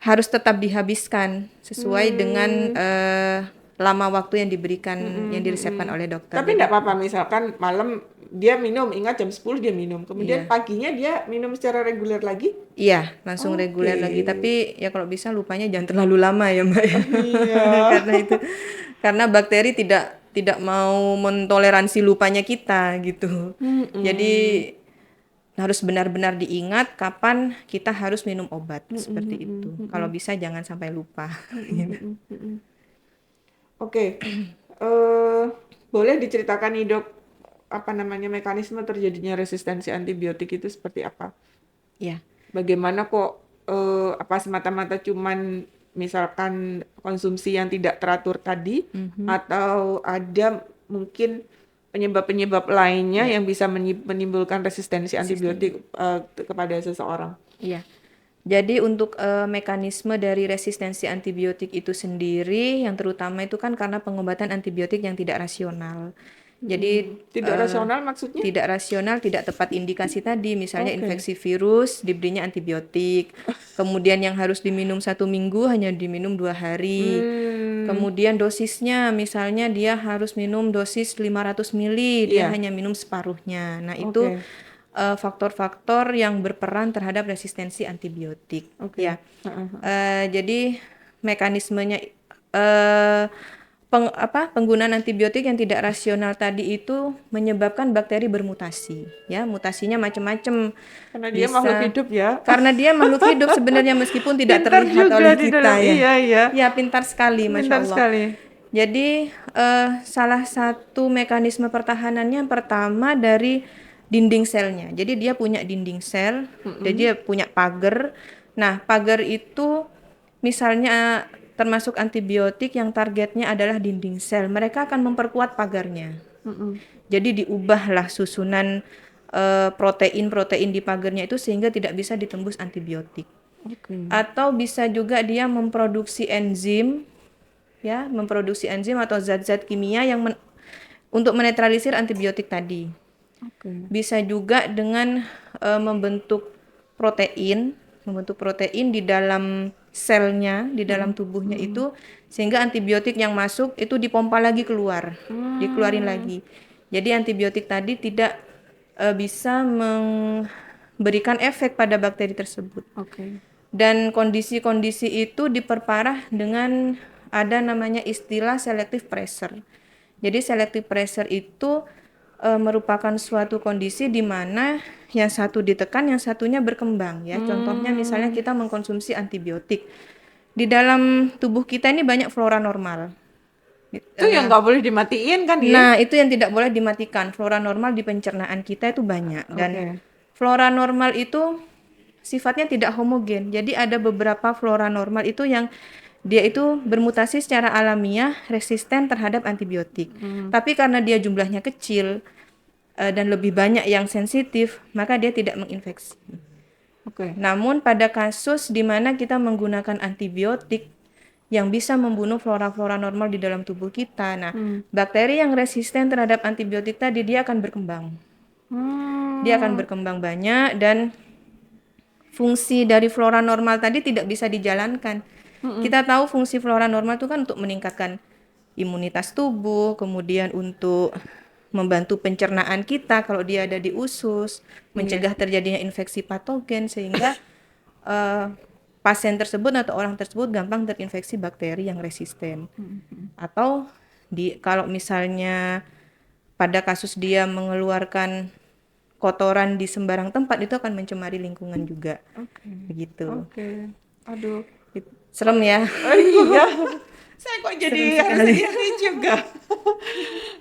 S1: harus tetap dihabiskan sesuai dengan
S2: hmm,
S1: lama waktu yang diberikan,
S2: mm-mm,
S1: yang
S2: mm-mm.
S1: diresepkan oleh dokter.
S2: Tapi
S1: Jadi
S2: enggak apa-apa misalkan malam dia minum, ingat jam 10 dia minum. Kemudian
S1: iya,
S2: paginya dia minum secara reguler lagi.
S1: iya langsung
S2: Oke.
S1: reguler lagi. Tapi ya kalau bisa lupanya jangan terlalu lama ya Mbak ya.
S2: Oh iya.
S1: Karena itu karena bakteri tidak tidak mau mentoleransi lupanya kita gitu. Jadi
S2: Mm-mm.
S1: harus benar-benar diingat kapan kita harus minum obat
S2: Mm-mm,
S1: seperti
S2: mm-mm,
S1: itu. Kalau
S2: mm-mm,
S1: bisa jangan sampai lupa.
S2: mm-mm, mm-mm, mm-mm. Oke. eh Boleh diceritakan nih, Dok, apa namanya mekanisme terjadinya resistensi antibiotik itu seperti apa?
S1: Ya.
S2: Bagaimana kok apa semata-mata cuman misalkan konsumsi yang tidak teratur tadi,
S1: Mhm.
S2: atau ada mungkin penyebab-penyebab lainnya
S1: Ya,
S2: yang bisa menimbulkan resistensi
S1: resisten.
S2: antibiotik kepada seseorang?
S1: Iya. Jadi untuk mekanisme dari resistensi antibiotik itu sendiri yang terutama itu kan karena pengobatan antibiotik yang tidak rasional. Jadi
S2: Tidak rasional maksudnya?
S1: tidak rasional, tidak tepat indikasi tadi, misalnya
S2: Oke.
S1: infeksi virus diberinya antibiotik, kemudian yang harus diminum 1 minggu hanya diminum 2 hari,
S2: Hmm,
S1: kemudian dosisnya misalnya dia harus minum dosis 500 mili, dia
S2: iya,
S1: hanya minum separuhnya. Nah itu
S2: oke,
S1: faktor-faktor yang berperan terhadap resistensi antibiotik
S2: oke.
S1: ya. Jadi mekanismenya penggunaan antibiotik yang tidak rasional tadi itu menyebabkan bakteri bermutasi ya, mutasinya macam-macam,
S2: Karena dia makhluk
S1: bisa
S2: hidup ya.
S1: karena dia makhluk hidup sebenarnya meskipun tidak
S2: Pintar
S1: terlihat
S2: juga
S1: oleh
S2: di dalam,
S1: kita ya.
S2: iya, iya.
S1: Ya, pintar sekali, Masya
S2: Pintar
S1: Allah.
S2: sekali.
S1: Jadi salah satu mekanisme pertahanannya pertama dari dinding selnya. Jadi dia punya dinding sel, jadi dia punya pagar. Nah, pagar itu misalnya termasuk antibiotik yang targetnya adalah dinding sel, mereka akan memperkuat pagarnya.
S2: Mm-mm.
S1: Jadi diubahlah susunan protein-protein di pagarnya itu sehingga tidak bisa ditembus antibiotik.
S2: Oke.
S1: Atau bisa juga dia memproduksi enzim, ya, memproduksi enzim atau zat-zat kimia yang untuk menetralisir antibiotik tadi.
S2: Oke.
S1: Bisa juga dengan membentuk protein di dalam selnya, di dalam tubuhnya itu, sehingga antibiotik yang masuk itu dipompa lagi keluar, dikeluarin
S2: Hmm,
S1: lagi. Jadi antibiotik tadi tidak bisa memberikan efek pada bakteri tersebut.
S2: oke.
S1: Dan kondisi-kondisi itu diperparah dengan ada namanya istilah selective pressure. Jadi selective pressure itu merupakan suatu kondisi di mana yang satu ditekan, yang satunya berkembang ya. Contohnya misalnya
S2: Hmm,
S1: kita mengkonsumsi antibiotik. Di dalam tubuh kita ini banyak flora normal.
S2: itu yang nggak boleh dimatiin kan ya?
S1: Nah, itu yang tidak boleh dimatikan. Flora normal di pencernaan kita itu banyak, dan
S2: Oke.
S1: flora normal itu sifatnya tidak homogen. Jadi ada beberapa flora normal itu yang dia itu bermutasi secara alamiah resisten terhadap antibiotik. Tapi karena dia jumlahnya kecil dan lebih banyak yang sensitif, maka dia tidak menginfeksi.
S2: Oke.
S1: Namun pada kasus di mana kita menggunakan antibiotik yang bisa membunuh flora-flora normal di dalam tubuh kita, nah bakteri yang resisten terhadap antibiotik tadi dia akan berkembang. Dia akan
S2: Hmm,
S1: berkembang banyak dan fungsi dari flora normal tadi tidak bisa dijalankan. Kita tahu fungsi flora normal itu kan untuk meningkatkan imunitas tubuh, kemudian untuk membantu pencernaan kita kalau dia ada di usus,
S2: iya.
S1: mencegah terjadinya infeksi patogen sehingga eh, pasien tersebut atau orang tersebut gampang terinfeksi bakteri yang resisten. Atau kalau misalnya pada kasus dia mengeluarkan kotoran di sembarang tempat itu akan mencemari lingkungan juga.
S2: Oke.
S1: Begitu.
S2: Oke. Aduh.
S1: Serem ya.
S2: Oh, iya. Saya kok
S1: Serem
S2: jadi harus
S1: sekali.
S2: hati-hati juga.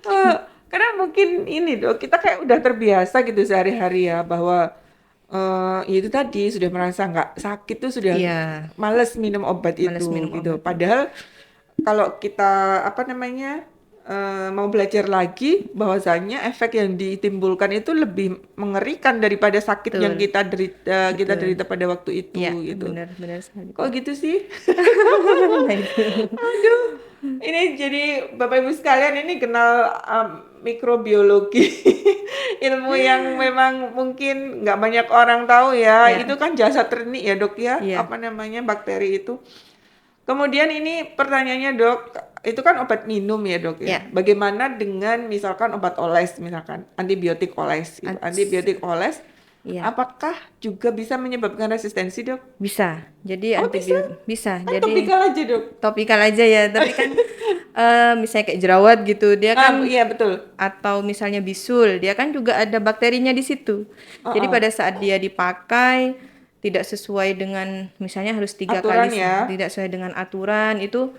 S2: Eh, karena mungkin ini dok, kita kayak udah terbiasa gitu sehari-hari ya bahwa ya itu tadi sudah merasa nggak sakit tuh sudah
S1: Iya,
S2: males minum obat
S1: males
S2: itu
S1: minum
S2: gitu.
S1: obat.
S2: Padahal kalau kita apa namanya mau belajar lagi bahwasanya efek yang ditimbulkan itu lebih mengerikan daripada sakit yang
S1: Betul,
S2: kita
S1: betul.
S2: derita pada waktu itu
S1: Iya,
S2: gitu.
S1: benar sekali,
S2: Kok
S1: Kak.
S2: gitu sih?
S1: Nah, itu.
S2: Aduh, ini jadi Bapak Ibu sekalian ini kenal mikrobiologi, ilmu yang memang mungkin nggak banyak orang tahu ya.
S1: Ya,
S2: Itu kan jasa ternik ya dok ya,
S1: iya.
S2: apa namanya bakteri itu. Kemudian ini pertanyaannya dok, itu kan obat minum ya dok ya.
S1: Ya.
S2: Bagaimana dengan misalkan obat oles, misalkan antibiotik oles, gitu. Antibiotik oles,
S1: Iya,
S2: apakah juga bisa menyebabkan resistensi dok?
S1: bisa. Jadi
S2: Oh bisa,
S1: antibiotik bisa.
S2: kan
S1: Jadi
S2: topikal aja dok.
S1: topikal aja ya, tapi kan misalnya kayak jerawat gitu, dia kan
S2: Iya betul.
S1: atau misalnya bisul, dia kan juga ada bakterinya di situ. Jadi
S2: Heeh.
S1: pada saat dia dipakai tidak sesuai dengan misalnya harus 3 kali,
S2: Aturan ya.
S1: tidak sesuai dengan aturan, itu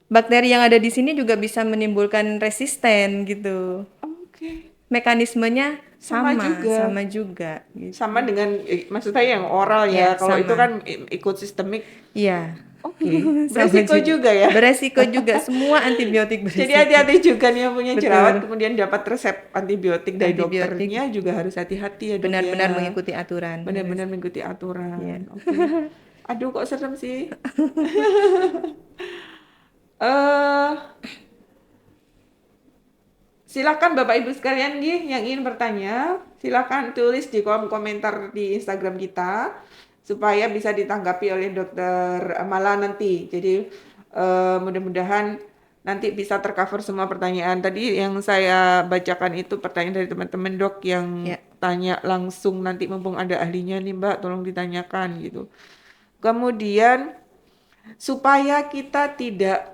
S1: bakteri yang ada di sini juga bisa menimbulkan resisten gitu.
S2: Oke.
S1: Mekanismenya
S2: Sama
S1: sama,
S2: juga.
S1: sama juga
S2: Sama
S1: gitu.
S2: dengan maksud saya yang oral ya.
S1: Ya,
S2: Kalau itu
S1: sama.
S2: kan ikut sistemik.
S1: Iya.
S2: Oke.
S1: Sama
S2: Beresiko juga ya.
S1: Beresiko juga, semua antibiotik
S2: Jadi
S1: beresiko.
S2: hati-hati juga nih yang punya jerawat
S1: Betul.
S2: kemudian dapat resep antibiotik dari
S1: Antibiotik
S2: dokternya juga harus hati-hati ya dok
S1: benar-benar
S2: ya.
S1: mengikuti aturan, harus.
S2: Benar-benar mengikuti
S1: Ya.
S2: aturan. Oke. Aduh kok serem sih. eh Silakan Bapak Ibu sekalian nih yang ingin bertanya, silakan tulis di kolom komentar di Instagram kita supaya bisa ditanggapi oleh Dokter Mala nanti. Jadi mudah-mudahan nanti bisa tercover semua pertanyaan. Tadi yang saya bacakan itu pertanyaan dari teman-teman Dok yang
S1: Ya.
S2: tanya langsung, nanti mumpung ada ahlinya nih Mbak, tolong ditanyakan gitu. Kemudian supaya kita tidak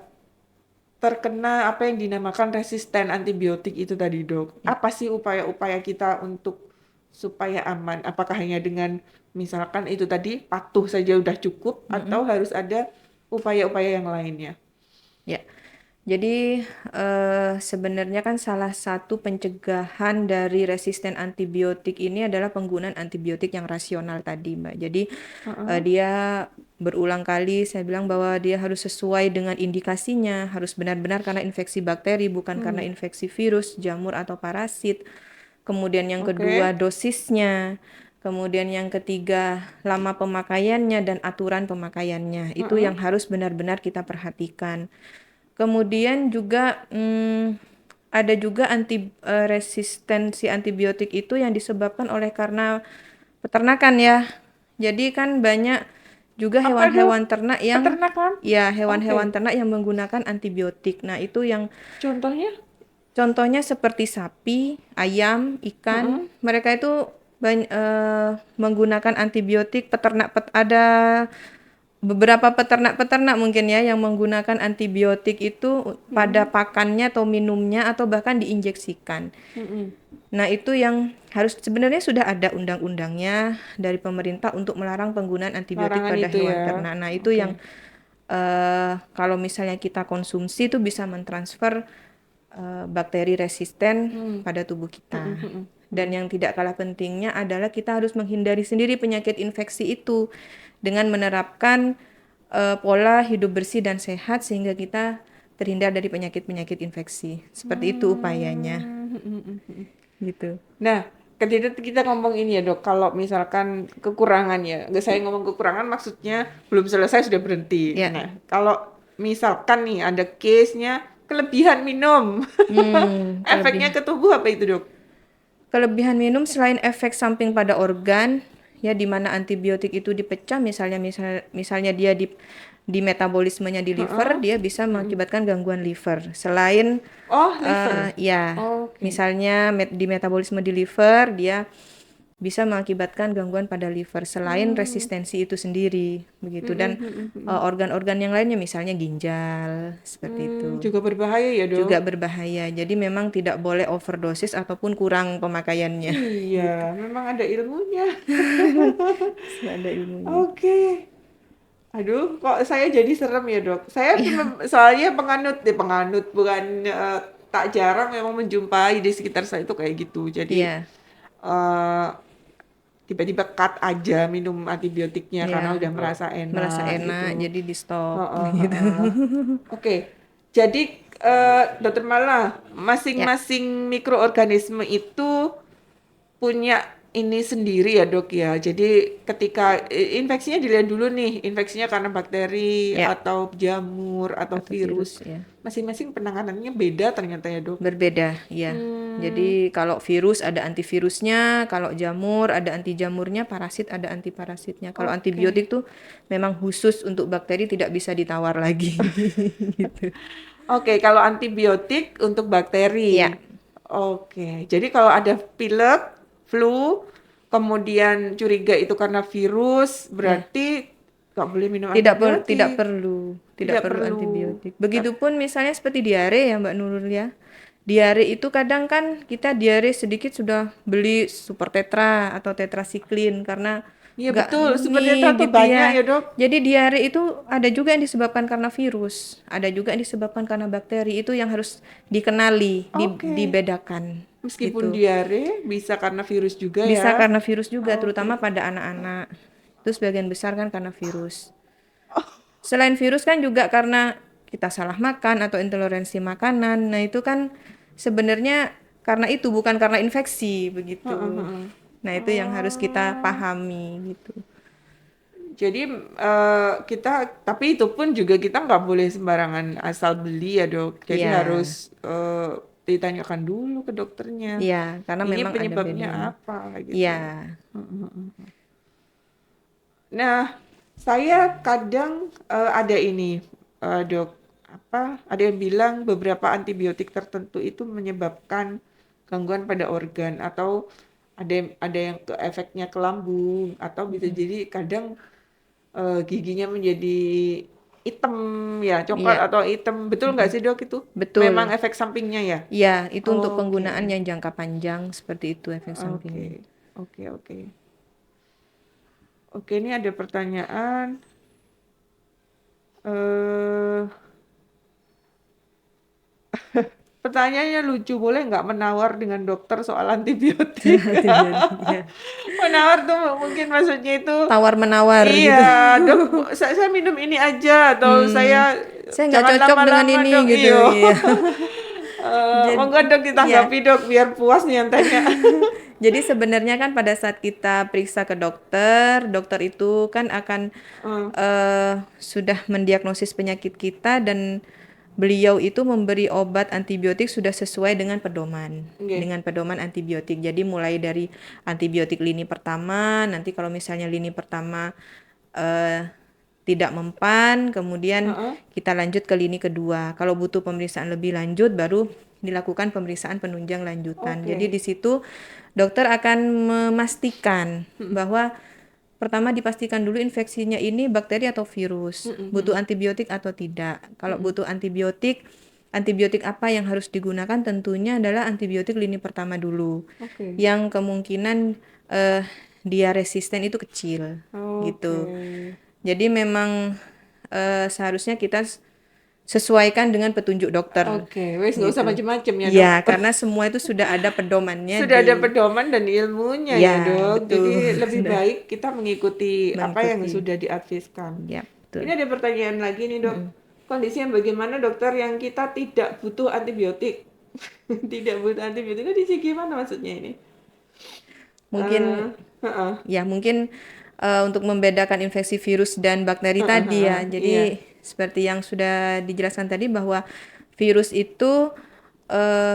S2: terkena apa yang dinamakan resisten antibiotik itu tadi, Dok.
S1: Ya.
S2: Apa sih upaya-upaya kita untuk supaya aman? Apakah hanya dengan misalkan itu tadi patuh saja udah cukup atau
S1: Mm-mm.
S2: harus ada upaya-upaya yang lainnya?
S1: Ya. Jadi sebenarnya kan salah satu pencegahan dari resisten antibiotik ini adalah penggunaan antibiotik yang rasional tadi, Mbak. Jadi
S2: Heeh.
S1: dia berulang kali saya bilang bahwa dia harus sesuai dengan indikasinya, harus benar-benar karena infeksi bakteri, bukan karena
S2: Hmm.
S1: infeksi virus, jamur atau parasit. Kemudian yang kedua
S2: Oke.
S1: dosisnya. Kemudian yang ketiga lama pemakaiannya dan aturan pemakaiannya. Itu
S2: Heeh.
S1: yang harus benar-benar kita perhatikan. Kemudian juga ada juga resistensi antibiotik itu yang disebabkan oleh karena peternakan ya. Jadi kan banyak juga
S2: Apa, Dok?
S1: hewan-hewan ternak yang
S2: Peternakan?
S1: ya
S2: Oke.
S1: hewan-hewan ternak yang menggunakan antibiotik. Nah, itu yang
S2: Contohnya?
S1: contohnya seperti sapi, ayam, ikan,
S2: Heeh.
S1: mereka itu menggunakan antibiotik ada beberapa peternak-peternak mungkin ya yang menggunakan antibiotik itu pada
S2: Heeh.
S1: pakannya atau minumnya atau bahkan diinjeksikan.
S2: Heeh.
S1: Nah, itu yang harus sebenarnya sudah ada undang-undangnya dari pemerintah untuk melarang penggunaan antibiotik
S2: Larangan
S1: pada
S2: itu
S1: hewan
S2: ya.
S1: ternak. Nah, itu
S2: Oke.
S1: yang kalau misalnya kita konsumsi itu bisa mentransfer bakteri resisten
S2: Hmm.
S1: pada tubuh
S2: Heeh.
S1: kita.
S2: Heeh.
S1: Dan
S2: Heeh.
S1: yang tidak kalah pentingnya adalah kita harus menghindari sendiri penyakit infeksi itu dengan menerapkan pola hidup bersih dan sehat sehingga kita terhindar dari penyakit-penyakit infeksi. Seperti itu upayanya,
S2: Hmm. Heeh. Heeh. Heeh.
S1: gitu.
S2: Nah, ketika kita ngomong ini ya dok, kalau misalkan kekurangan ya, nggak saya ngomong kekurangan maksudnya belum selesai sudah berhenti.
S1: Ya,
S2: Nah, kalau misalkan nih ada case-nya kelebihan minum, efeknya
S1: kelebihan.
S2: ke tubuh apa itu dok?
S1: Kelebihan minum selain efek samping pada organ, ya di mana antibiotik itu dipecah, misalnya dia di metabolismenya di liver,
S2: Heeh.
S1: dia bisa
S2: Mm-mm.
S1: mengakibatkan gangguan liver. Selain
S2: Oh, liver.
S1: ya,
S2: Oke.
S1: misalnya di metabolisme di liver, dia bisa mengakibatkan gangguan pada liver. Selain
S2: Hmm.
S1: resistensi itu sendiri, begitu.
S2: Mm-mm.
S1: Dan
S2: Mm-mm. Mm-mm.
S1: organ-organ yang lainnya, misalnya ginjal, seperti itu
S2: Juga berbahaya ya dok?
S1: juga berbahaya. Jadi memang tidak boleh overdosis ataupun kurang pemakaiannya.
S2: Iya,
S1: Gitu.
S2: memang ada ilmunya.
S1: Sudah ada ilmunya.
S2: Oke. Aduh, kok saya jadi serem ya dok. Saya
S1: Iya,
S2: soalnya penganut bukan tak jarang memang menjumpai di sekitar saya itu kayak gitu. Jadi
S1: iya,
S2: eh, tiba-tiba cut aja minum antibiotiknya
S1: iya.
S2: karena udah
S1: Oh,
S2: merasa
S1: merasa
S2: enak
S1: enak,
S2: gitu.
S1: jadi di stop
S2: Heeh,
S1: gitu.
S2: heeh. Oke, jadi Dokter Mala,
S1: Ya,
S2: masing-masing mikroorganisme itu punya ini sendiri ya dok ya. Jadi ketika infeksinya dilihat dulu nih, infeksinya karena bakteri
S1: ya,
S2: atau jamur atau
S1: atau
S2: virus.
S1: virus ya.
S2: Masing-masing penanganannya beda ternyata ya dok.
S1: Berbeda, ya.
S2: Hmm,
S1: Jadi kalau virus ada antivirusnya, kalau jamur ada anti jamurnya, parasit ada antiparasitnya. Kalau
S2: oke.
S1: antibiotik tuh memang khusus untuk bakteri tidak bisa ditawar lagi. Gitu.
S2: Oke, kalau antibiotik untuk
S1: Ya,
S2: bakteri. Oke, jadi kalau ada pilek, flu, kemudian curiga itu karena virus,
S1: ya.
S2: berarti nggak boleh minum
S1: Tidak
S2: antibiotik.
S1: perlu, tidak
S2: Tidak
S1: perlu
S2: perlu.
S1: antibiotik. Begitupun misalnya seperti diare ya Mbak Nurul ya. Diare itu kadang kan kita diare sedikit sudah beli super tetra atau tetrasiklin karena
S2: Iya
S1: nggak
S2: betul, super
S1: ini
S2: tetra tuh
S1: gitu
S2: banyak
S1: ya.
S2: ya dok.
S1: Jadi diare itu ada juga yang disebabkan karena virus, ada juga yang disebabkan karena bakteri. Itu yang harus dikenali,
S2: Oke.
S1: dibedakan
S2: Meskipun
S1: gitu.
S2: diare, bisa karena virus juga
S1: Bisa
S2: ya.
S1: karena virus juga, terutama
S2: Oke.
S1: pada anak-anak. Itu sebagian besar kan karena virus. Selain virus kan juga karena kita salah makan atau intoleransi makanan. Nah, itu kan sebenarnya karena itu bukan karena infeksi
S2: Heeh,
S1: begitu.
S2: heeh.
S1: Nah, itu yang harus kita
S2: Oh,
S1: pahami gitu.
S2: jadi kita, tapi itu pun juga kita nggak boleh sembarangan asal beli ya dok. Jadi
S1: Iya,
S2: harus ditanyakan dulu ke dokternya.
S1: Iya, karena
S2: Ini
S1: memang ada
S2: penyebabnya
S1: bedanya.
S2: apa
S1: Iya.
S2: gitu. Nah, saya kadang ada ini, dok, apa? Ada yang bilang beberapa antibiotik tertentu itu menyebabkan gangguan pada organ atau ada yang efeknya ke lambung atau bisa
S1: Mm-mm.
S2: jadi kadang giginya menjadi hitam ya, coklat
S1: Iya.
S2: atau hitam. Betul nggak
S1: Mm-mm.
S2: sih dok itu? Memang
S1: Betul.
S2: efek sampingnya ya?
S1: Iya, itu untuk penggunaan
S2: Oke,
S1: yang jangka panjang seperti itu efek
S2: oke,
S1: sampingnya.
S2: oke. Oke, ini ada pertanyaan. eh Pertanyaannya lucu, boleh nggak menawar dengan dokter soal antibiotik?
S1: Antibiotik ya.
S2: Menawar tuh mungkin maksudnya itu,
S1: Tawar-menawar
S2: iya
S1: gitu.
S2: dok, saya minum ini aja atau
S1: Hmm,
S2: saya
S1: saya nggak
S2: jangan
S1: cocok dengan
S2: lama-lama
S1: ini
S2: dok,
S1: gitu.
S2: iyo.
S1: Iya.
S2: Monggo
S1: Jadi,
S2: dok
S1: ya.
S2: ditanggapi dok, biar puas nih yang tanya.
S1: Jadi sebenarnya kan pada saat kita periksa ke dokter, dokter itu kan akan
S2: Eh,
S1: sudah mendiagnosis penyakit kita dan beliau itu memberi obat antibiotik sudah sesuai
S2: Oke.
S1: dengan pedoman antibiotik. Jadi mulai dari antibiotik lini pertama, nanti kalau misalnya lini pertama eh, tidak mempan, kemudian
S2: Heeh.
S1: kita lanjut ke lini kedua. Kalau butuh pemeriksaan lebih lanjut, baru dilakukan pemeriksaan penunjang lanjutan. Jadi
S2: Oke.
S1: di situ dokter akan memastikan bahwa pertama dipastikan dulu infeksinya ini bakteri atau virus, butuh antibiotik atau tidak. Kalau butuh antibiotik, antibiotik apa yang harus digunakan tentunya adalah antibiotik lini pertama dulu.
S2: Oke.
S1: Yang kemungkinan eh, dia resisten itu kecil
S2: Oke.
S1: gitu. Jadi memang seharusnya kita sesuaikan dengan petunjuk dokter
S2: Oke, wes nggak usah
S1: gitu.
S2: macem-macem ya dok.
S1: Iya, karena semua itu sudah ada pedomannya
S2: Sudah ada
S1: di.
S2: pedoman dan ilmunya ya
S1: Ya,
S2: dok. Jadi
S1: betul.
S2: lebih
S1: Sudah
S2: baik kita mengikuti apa yang
S1: mengikuti.
S2: sudah diadviskan.
S1: Ya,
S2: Ini
S1: betul.
S2: ada pertanyaan lagi nih dok.
S1: Mm-mm.
S2: Kondisi yang bagaimana dokter yang kita tidak butuh antibiotik? Tidak butuh antibiotik itu gimana maksudnya ini?
S1: Mungkin
S2: Eh, heeh,
S1: mungkin untuk membedakan infeksi virus dan bakteri
S2: heeh,
S1: tadi
S2: heeh,
S1: ya.
S2: iya.
S1: Jadi seperti yang sudah dijelaskan tadi bahwa virus itu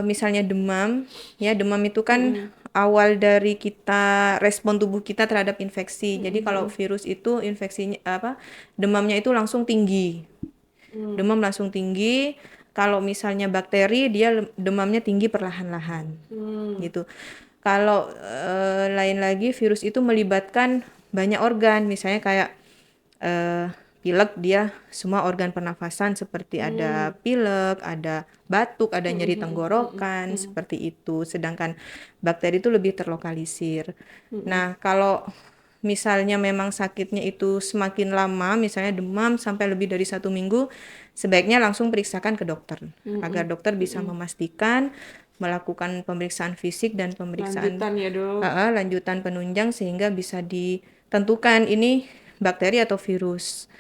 S1: misalnya demam, ya demam itu kan
S2: Mm-mm,
S1: awal dari kita respon tubuh kita terhadap infeksi. Jadi
S2: mm-mm,
S1: kalau
S2: mm-mm,
S1: virus itu infeksinya apa demamnya itu langsung tinggi.
S2: mm,
S1: Demam langsung tinggi. Kalau misalnya bakteri dia demamnya tinggi perlahan-lahan
S2: mm,
S1: gitu. Kalau lain lagi virus itu melibatkan banyak organ, misalnya kayak pilek dia semua organ pernafasan seperti
S2: mm,
S1: ada pilek, ada batuk, ada
S2: mm-mm,
S1: nyeri
S2: mm-mm, mm-mm,
S1: tenggorokan
S2: mm-mm,
S1: seperti itu. Sedangkan bakteri itu lebih terlokalisir.
S2: mm-mm.
S1: Nah, kalau misalnya memang sakitnya itu semakin lama, misalnya demam sampai lebih dari 1 minggu, sebaiknya langsung periksakan ke dokter agar
S2: Mm-mm,
S1: dokter bisa
S2: mm-mm.
S1: memastikan melakukan pemeriksaan fisik dan pemeriksaan
S2: Lanjutan ya dok.
S1: lanjutan penunjang sehingga bisa ditentukan ini bakteri atau virus.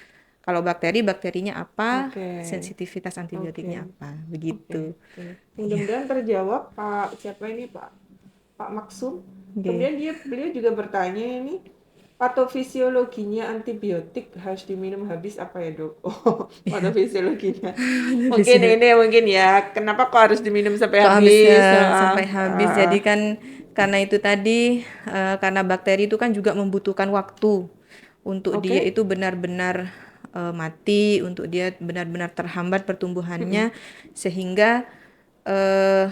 S1: Kalau bakteri, bakterinya apa,
S2: Oke,
S1: sensitivitas
S2: oke,
S1: antibiotiknya apa,
S2: oke,
S1: begitu.
S2: oke. Mudah-mudahan terjawab Pak siapa ini Pak Maksum.
S1: Oke.
S2: Kemudian beliau juga bertanya ini patofisiologinya antibiotik harus diminum habis apa ya dok? Oh, patofisiologinya. Mungkin ya. Kenapa kok harus diminum sampai
S1: Kok habis
S2: habis?
S1: sampai habis. Jadi kan karena itu tadi karena bakteri itu kan juga membutuhkan waktu untuk dia
S2: Oke.
S1: itu benar-benar mati, untuk dia benar-benar terhambat pertumbuhannya sehingga eh,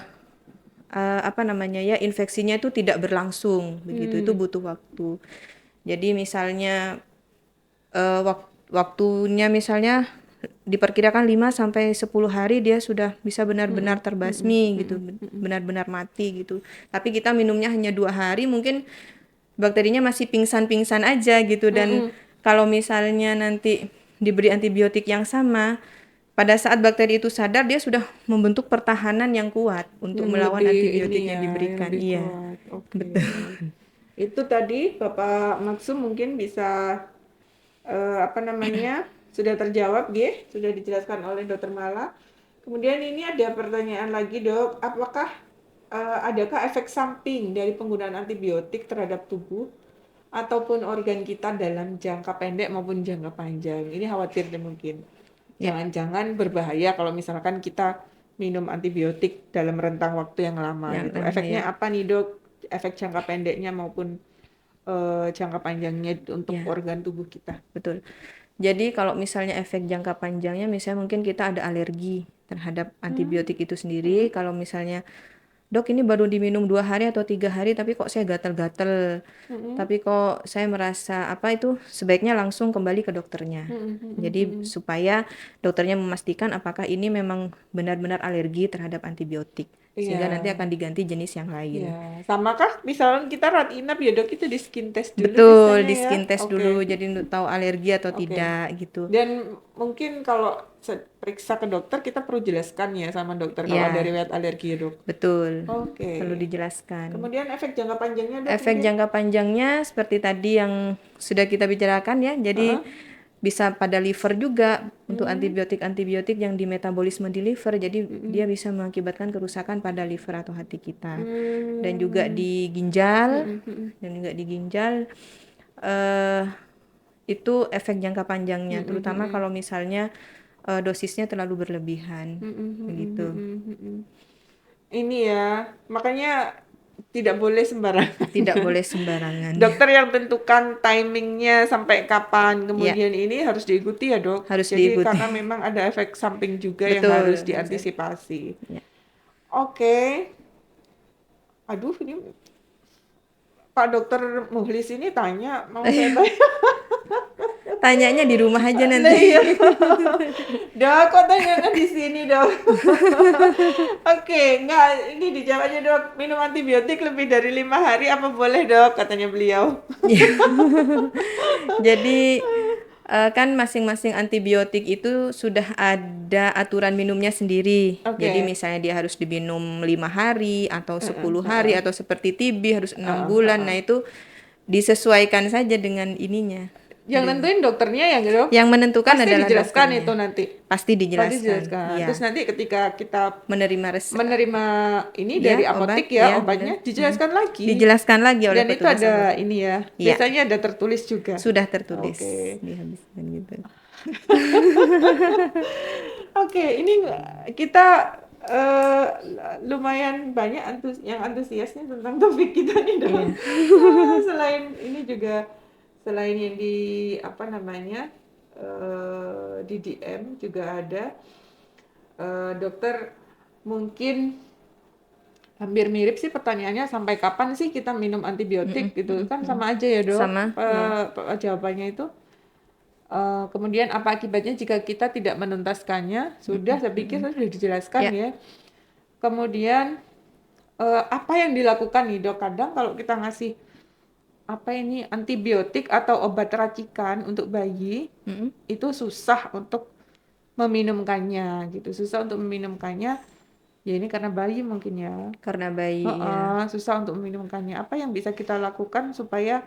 S1: apa namanya ya infeksinya itu tidak berlangsung begitu. Itu
S2: Hmm.
S1: butuh waktu. Jadi misalnya waktunya misalnya diperkirakan 5 sampai 10 hari dia sudah bisa benar-benar terbasmi gitu, benar-benar mati gitu. Tapi kita minumnya hanya 2 hari, mungkin bakterinya masih pingsan-pingsan aja gitu. Dan kalau misalnya nanti diberi antibiotik yang sama, pada saat bakteri itu sadar dia sudah membentuk pertahanan yang kuat untuk
S2: Yang
S1: melawan
S2: lebih
S1: antibiotik
S2: ini
S1: yang
S2: ya, yang
S1: diberikan.
S2: lebih
S1: Iya,
S2: kuat. Oke.
S1: betul.
S2: Itu tadi Bapak Maksum mungkin bisa apa namanya sudah terjawab G, sudah dijelaskan oleh Dokter Mala. Kemudian ini ada pertanyaan lagi dok, apakah adakah efek samping dari penggunaan antibiotik terhadap tubuh ataupun organ kita dalam jangka pendek maupun jangka panjang? Ini khawatir deh mungkin.
S1: Ya.
S2: Jangan-jangan berbahaya kalau misalkan kita minum antibiotik dalam rentang waktu yang lama
S1: Yang
S2: gitu.
S1: lama ya.
S2: Efeknya apa nih dok? Efek jangka pendeknya maupun jangka panjangnya untuk
S1: Ya,
S2: organ tubuh kita.
S1: betul. Jadi kalau misalnya efek jangka panjangnya, misalnya mungkin kita ada alergi terhadap
S2: Hmm,
S1: antibiotik itu
S2: mm-mm,
S1: sendiri. Kalau misalnya, dok ini baru diminum 2 hari atau 3 hari, tapi kok saya gatal-gatal,
S2: mm-mm,
S1: tapi kok saya merasa apa itu, sebaiknya langsung kembali ke dokternya.
S2: mm-mm, mm-mm,
S1: Jadi
S2: mm-mm.
S1: supaya dokternya memastikan apakah ini memang benar-benar alergi terhadap antibiotik, sehingga nanti
S2: Iya.
S1: akan diganti jenis yang
S2: Ya,
S1: lain.
S2: sama kah? Misalnya kita rawat inap ya dok, itu di skin test dulu
S1: Betul,
S2: biasanya
S1: di
S2: ya.
S1: skin test
S2: Oke,
S1: dulu, jadi untuk tahu alergi atau
S2: oke.
S1: tidak gitu.
S2: Dan mungkin kalau periksa ke dokter, kita perlu jelaskan ya sama dokter kalau ada
S1: Ya,
S2: riwayat alergi ya dok.
S1: betul,
S2: Oke.
S1: perlu dijelaskan.
S2: Kemudian efek jangka panjangnya dok
S1: Efek
S2: mungkin?
S1: jangka panjangnya seperti tadi yang sudah kita bicarakan ya, jadi
S2: Heeh.
S1: bisa pada liver juga untuk
S2: Hmm,
S1: antibiotik-antibiotik yang di metabolisme di liver, jadi dia
S2: mm-mm,
S1: bisa mengakibatkan kerusakan pada liver atau hati kita. Dan juga
S2: hmm,
S1: di ginjal,
S2: mm-mm, mm-mm,
S1: dan juga di ginjal eh, itu efek jangka panjangnya,
S2: mm-mm,
S1: terutama
S2: mm-mm,
S1: kalau misalnya dosisnya terlalu berlebihan,
S2: mm-mm, mm-mm,
S1: begitu.
S2: mm-mm, mm-mm. Ini ya, makanya tidak boleh sembarangan.
S1: Tidak boleh sembarangan.
S2: Dokter yang tentukan timingnya sampai kapan,
S1: Ya,
S2: kemudian ini harus diikuti ya dok.
S1: harus
S2: Jadi
S1: diikuti.
S2: karena memang ada efek samping juga yang harus
S1: Betul, harus ada.
S2: diantisipasi.
S1: Ya.
S2: Oke, aduh ini Pak Dokter Muhlis ini tanya, mau saya tanya.
S1: Tanyanya di rumah aja
S2: Nah
S1: nanti.
S2: iya, dok kok tanyanya di sini dok? Oke, enggak, ini dijawab aja dok. Minum antibiotik lebih dari 5 hari apa boleh dok? Katanya beliau.
S1: Jadi kan masing-masing antibiotik itu sudah ada aturan minumnya sendiri. Jadi
S2: Oke.
S1: misalnya dia harus diminum 5 hari atau
S2: Heeh,
S1: 10 hari
S2: heeh,
S1: atau seperti TB harus enam
S2: heeh,
S1: bulan.
S2: heeh.
S1: Nah itu disesuaikan saja dengan ininya.
S2: Yang nentuin dokternya ya gitu.
S1: Yang menentukan
S2: Pasti
S1: adalah
S2: dijelaskan itu
S1: dokternya.
S2: nanti.
S1: Pasti
S2: Pasti
S1: dijelaskan.
S2: dijelaskan. Terus
S1: Iya.
S2: nanti ketika kita
S1: Menerima
S2: menerima ini
S1: ya
S2: dari
S1: obat,
S2: apotek ya
S1: ya benar.
S2: obatnya dijelaskan lagi.
S1: Dijelaskan lagi oleh
S2: Dan itu
S1: petugas
S2: ada
S1: apotek.
S2: ini ya.
S1: Iya,
S2: Biasanya ada tertulis juga.
S1: sudah tertulis
S2: Oke.
S1: dihabiskan gitu.
S2: Oke, ini kita eh, lumayan banyak yang antusiasnya tentang topik kita nih,
S1: Iya.
S2: Dok. Selain ini juga selain yang di apa namanya di DM juga ada dokter mungkin hampir mirip sih pertanyaannya sampai kapan sih kita minum antibiotik gitu kan sama aja ya dok
S1: Sama, ya.
S2: jawabannya itu. Kemudian apa akibatnya jika kita tidak menuntaskannya? Sudah, saya pikir sudah dijelaskan
S1: Ya.
S2: ya. Kemudian apa yang dilakukan nih dok? Kadang kalau kita ngasih apa ini antibiotik atau obat racikan untuk bayi
S1: Mm-mm.
S2: itu susah untuk meminumkannya gitu, susah untuk meminumkannya. Ya ini karena bayi mungkin ya.
S1: Karena bayi ya.
S2: Susah untuk meminumkannya. Apa yang bisa kita lakukan supaya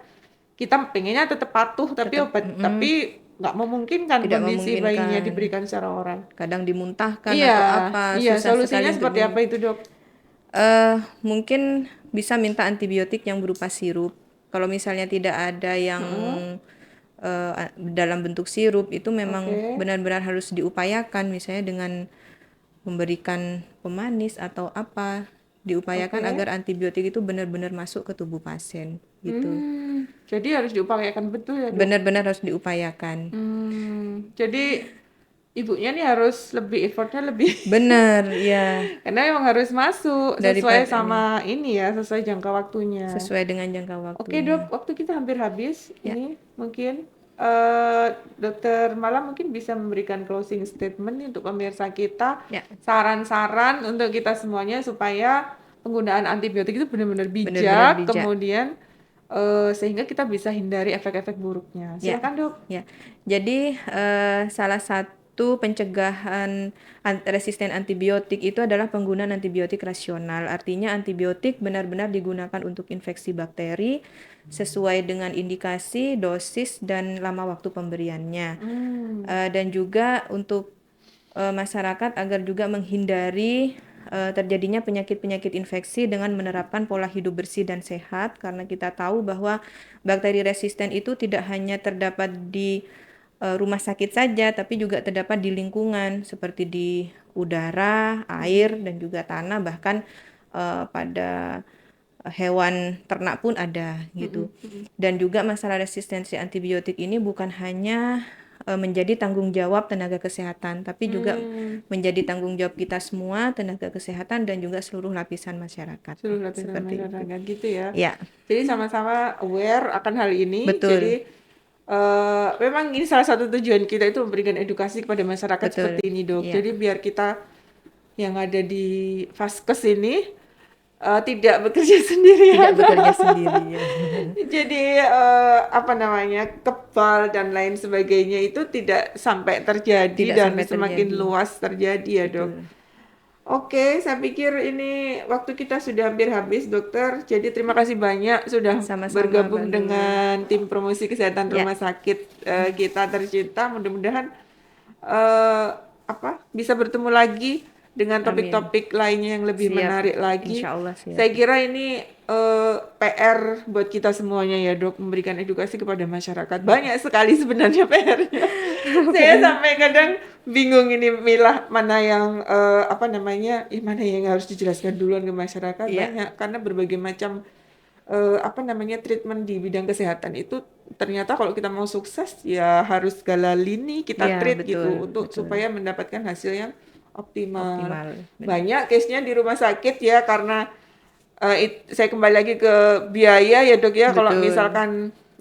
S2: kita pengennya tetap patuh tapi
S1: Tetap
S2: tapi nggak memungkinkan
S1: tidak
S2: kondisi bayinya
S1: memungkinkan.
S2: diberikan secara oral.
S1: Kadang dimuntahkan
S2: Iya,
S1: atau apa,
S2: iya,
S1: susah
S2: solusinya
S1: sekali untuk
S2: seperti apa itu, Dok?
S1: mungkin bisa minta antibiotik yang berupa sirup. Kalau misalnya tidak ada yang
S2: Heeh,
S1: dalam bentuk sirup, itu memang
S2: oke.
S1: benar-benar harus diupayakan, misalnya dengan memberikan pemanis atau apa, diupayakan
S2: Oke.
S1: agar antibiotik itu benar-benar masuk ke tubuh pasien gitu.
S2: Jadi harus diupayakan betul ya, Dok?
S1: Benar-benar harus diupayakan.
S2: Jadi ibunya nih harus lebih effortnya lebih
S1: Benar, ya,
S2: karena memang harus masuk sesuai
S1: daripada
S2: sama ini ya, sesuai jangka waktunya.
S1: sesuai dengan jangka
S2: Oke,
S1: waktunya.
S2: Dok, waktu kita hampir habis.
S1: Ya.
S2: Ini mungkin Dokter Malam mungkin bisa memberikan closing statement nih untuk pemirsa kita,
S1: Ya,
S2: saran-saran untuk kita semuanya supaya penggunaan antibiotik itu benar-benar
S1: benar-benar
S2: bijak,
S1: bijak.
S2: kemudian sehingga kita bisa hindari efek-efek buruknya.
S1: Ya,
S2: Silakan, Dok.
S1: ya. Jadi salah satu pencegahan resisten antibiotik itu adalah penggunaan antibiotik rasional. Artinya antibiotik benar-benar digunakan untuk infeksi bakteri sesuai dengan indikasi, dosis, dan lama waktu pemberiannya. Dan juga untuk masyarakat agar juga menghindari terjadinya penyakit-penyakit infeksi dengan menerapkan pola hidup bersih dan sehat, karena kita tahu bahwa bakteri resisten itu tidak hanya terdapat di rumah sakit saja, tapi juga terdapat di lingkungan seperti di udara, air, dan juga tanah, bahkan pada hewan ternak pun ada gitu. Dan juga masalah resistensi antibiotik ini bukan hanya menjadi tanggung jawab tenaga kesehatan, tapi juga
S2: Hmm,
S1: menjadi tanggung jawab kita semua, tenaga kesehatan dan juga seluruh lapisan masyarakat.
S2: seluruh lapisan
S1: Seperti itu.
S2: masyarakat gitu ya.
S1: Ya,
S2: Jadi sama-sama aware akan hal ini.
S1: betul,
S2: Jadi memang ini salah satu tujuan kita itu memberikan edukasi kepada masyarakat
S1: betul.
S2: seperti ini, Dok.
S1: Ya,
S2: Jadi biar kita yang ada di Vaskes ini tidak bekerja
S1: tidak
S2: sendirian.
S1: bekerja sendiri ya.
S2: Jadi apa namanya kebal dan lain sebagainya itu tidak sampai terjadi
S1: Tidak
S2: dan
S1: sampai
S2: semakin
S1: terjadi.
S2: luas terjadi ya, Dok.
S1: Betul.
S2: Oke, saya pikir ini waktu kita sudah hampir habis, Dokter. Jadi terima kasih banyak sudah
S1: Sama-sama, Mbak
S2: bergabung
S1: Lulu.
S2: dengan tim promosi kesehatan
S1: Ya,
S2: rumah sakit kita tercinta. Mudah-mudahan eh, bisa bertemu lagi dengan
S1: amin.
S2: topik-topik lainnya yang lebih
S1: Siap.
S2: menarik lagi.
S1: Insya Allah siap.
S2: Saya kira ini PR buat kita semuanya ya, Dok, memberikan edukasi kepada masyarakat.
S1: Ya.
S2: Banyak sekali sebenarnya PR-nya. Saya sampai kadang bingung ini milah mana yang mana yang harus dijelaskan duluan ke masyarakat.
S1: Iya,
S2: Banyak karena berbagai macam treatment di bidang kesehatan itu ternyata kalau kita mau sukses ya harus segala lini kita
S1: iya
S2: treat
S1: betul,
S2: gitu untuk
S1: betul.
S2: supaya mendapatkan hasil yang optimal.
S1: Optimal, benar.
S2: Banyak case-nya di rumah sakit ya karena saya kembali lagi ke biaya ya, Dok ya. Kalau
S1: Betul.
S2: misalkan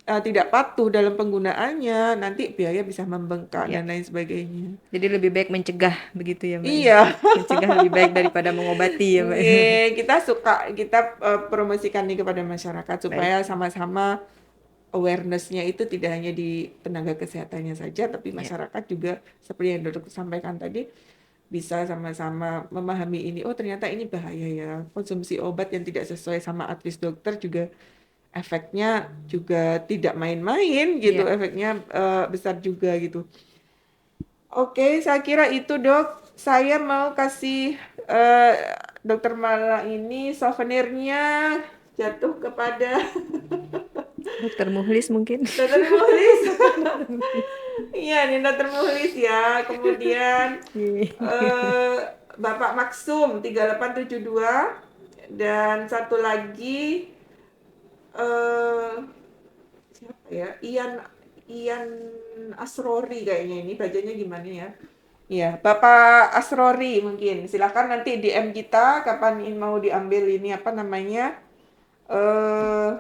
S2: tidak patuh dalam penggunaannya nanti biaya bisa membengkak
S1: Ya.
S2: dan lain sebagainya.
S1: Jadi lebih baik mencegah begitu ya, Mbak ya.
S2: Iya.
S1: Mencegah lebih baik daripada mengobati ya, Mbak ya.
S2: Kita promosikan nih kepada masyarakat
S1: Baik.
S2: supaya sama-sama awareness-nya itu tidak hanya di tenaga kesehatannya saja, tapi
S1: Ya.
S2: masyarakat juga seperti yang Dokter sampaikan tadi bisa sama-sama memahami ini. Oh, ternyata ini bahaya ya. Konsumsi obat yang tidak sesuai sama advis dokter juga efeknya juga tidak main-main gitu.
S1: Ya.
S2: Efeknya besar juga gitu. Oke, saya kira itu, Dok. Saya mau kasih eh, Dokter Mala ini souvenirnya jatuh kepada
S1: Dokter Muhlis mungkin.
S2: Dokter Muhlis. Iya, nih Dokter Muhlis ya. Kemudian eh, Bapak Maksum 3872 dan satu lagi eh siapa ya? Ian Ian Asrori kayaknya ini bacanya gimana ya? Iya, Bapak Asrori mungkin. Silakan nanti DM kita kapan mau diambil ini apa namanya?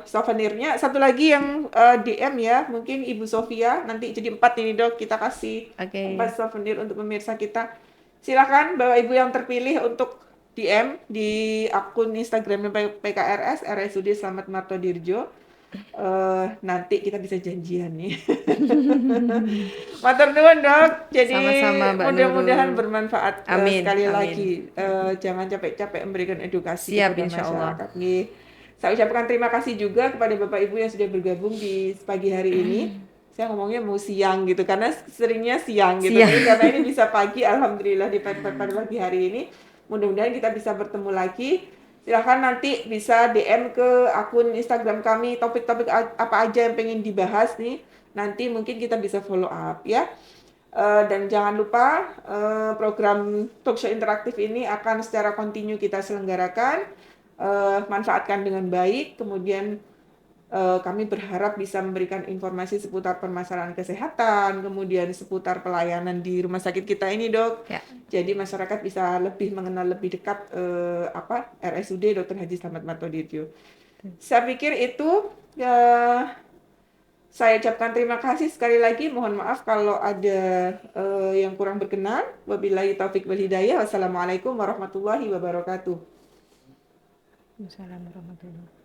S2: Souvenirnya. Satu lagi yang DM ya, mungkin Ibu Sofia. Nanti jadi 4 ini, Dok. Kita kasih
S1: Oke.
S2: 4 souvenir untuk pemirsa kita. Silakan Bapak Ibu yang terpilih untuk DM di akun Instagramnya PKRS RSUD Slamet Marto Dirjo. Nanti kita bisa janjian nih. Matur nuwun, Dok. Jadi
S1: Sama-sama, Mbak
S2: mudah-mudahan
S1: Nurul.
S2: bermanfaat
S1: Amin,
S2: sekali
S1: amin.
S2: lagi. Jangan capek-capek memberikan edukasi
S1: Siap
S2: kepada
S1: insya Allah.
S2: masyarakat. Nih, saya ucapkan terima kasih juga kepada Bapak Ibu yang sudah bergabung di pagi hari ini. Saya ngomongnya mau siang gitu karena seringnya siang gitu. Tapi
S1: Siap.
S2: karena ini bisa pagi, alhamdulillah pada pagi hari ini. Mudah-mudahan kita bisa bertemu lagi. Silahkan nanti bisa DM ke akun Instagram kami topik-topik apa aja yang pengen dibahas nih. Nanti mungkin kita bisa follow up ya. Dan jangan lupa program talkshow interaktif ini akan secara kontinu kita selenggarakan. Manfaatkan dengan baik. Kemudian kami berharap bisa memberikan informasi seputar permasalahan kesehatan, kemudian seputar pelayanan di rumah sakit kita ini, Dok.
S1: Ya.
S2: Jadi masyarakat bisa lebih mengenal lebih dekat RSUD Dr. Haji Slamet Marto Dirjo. Saya pikir itu saya ucapkan terima kasih sekali lagi. Mohon maaf kalau ada yang kurang berkenan. Wabillahi taufik wal hidayah. Wassalamualaikum warahmatullahi wabarakatuh.
S1: Assalamualaikum warahmatullahi wabarakatuh.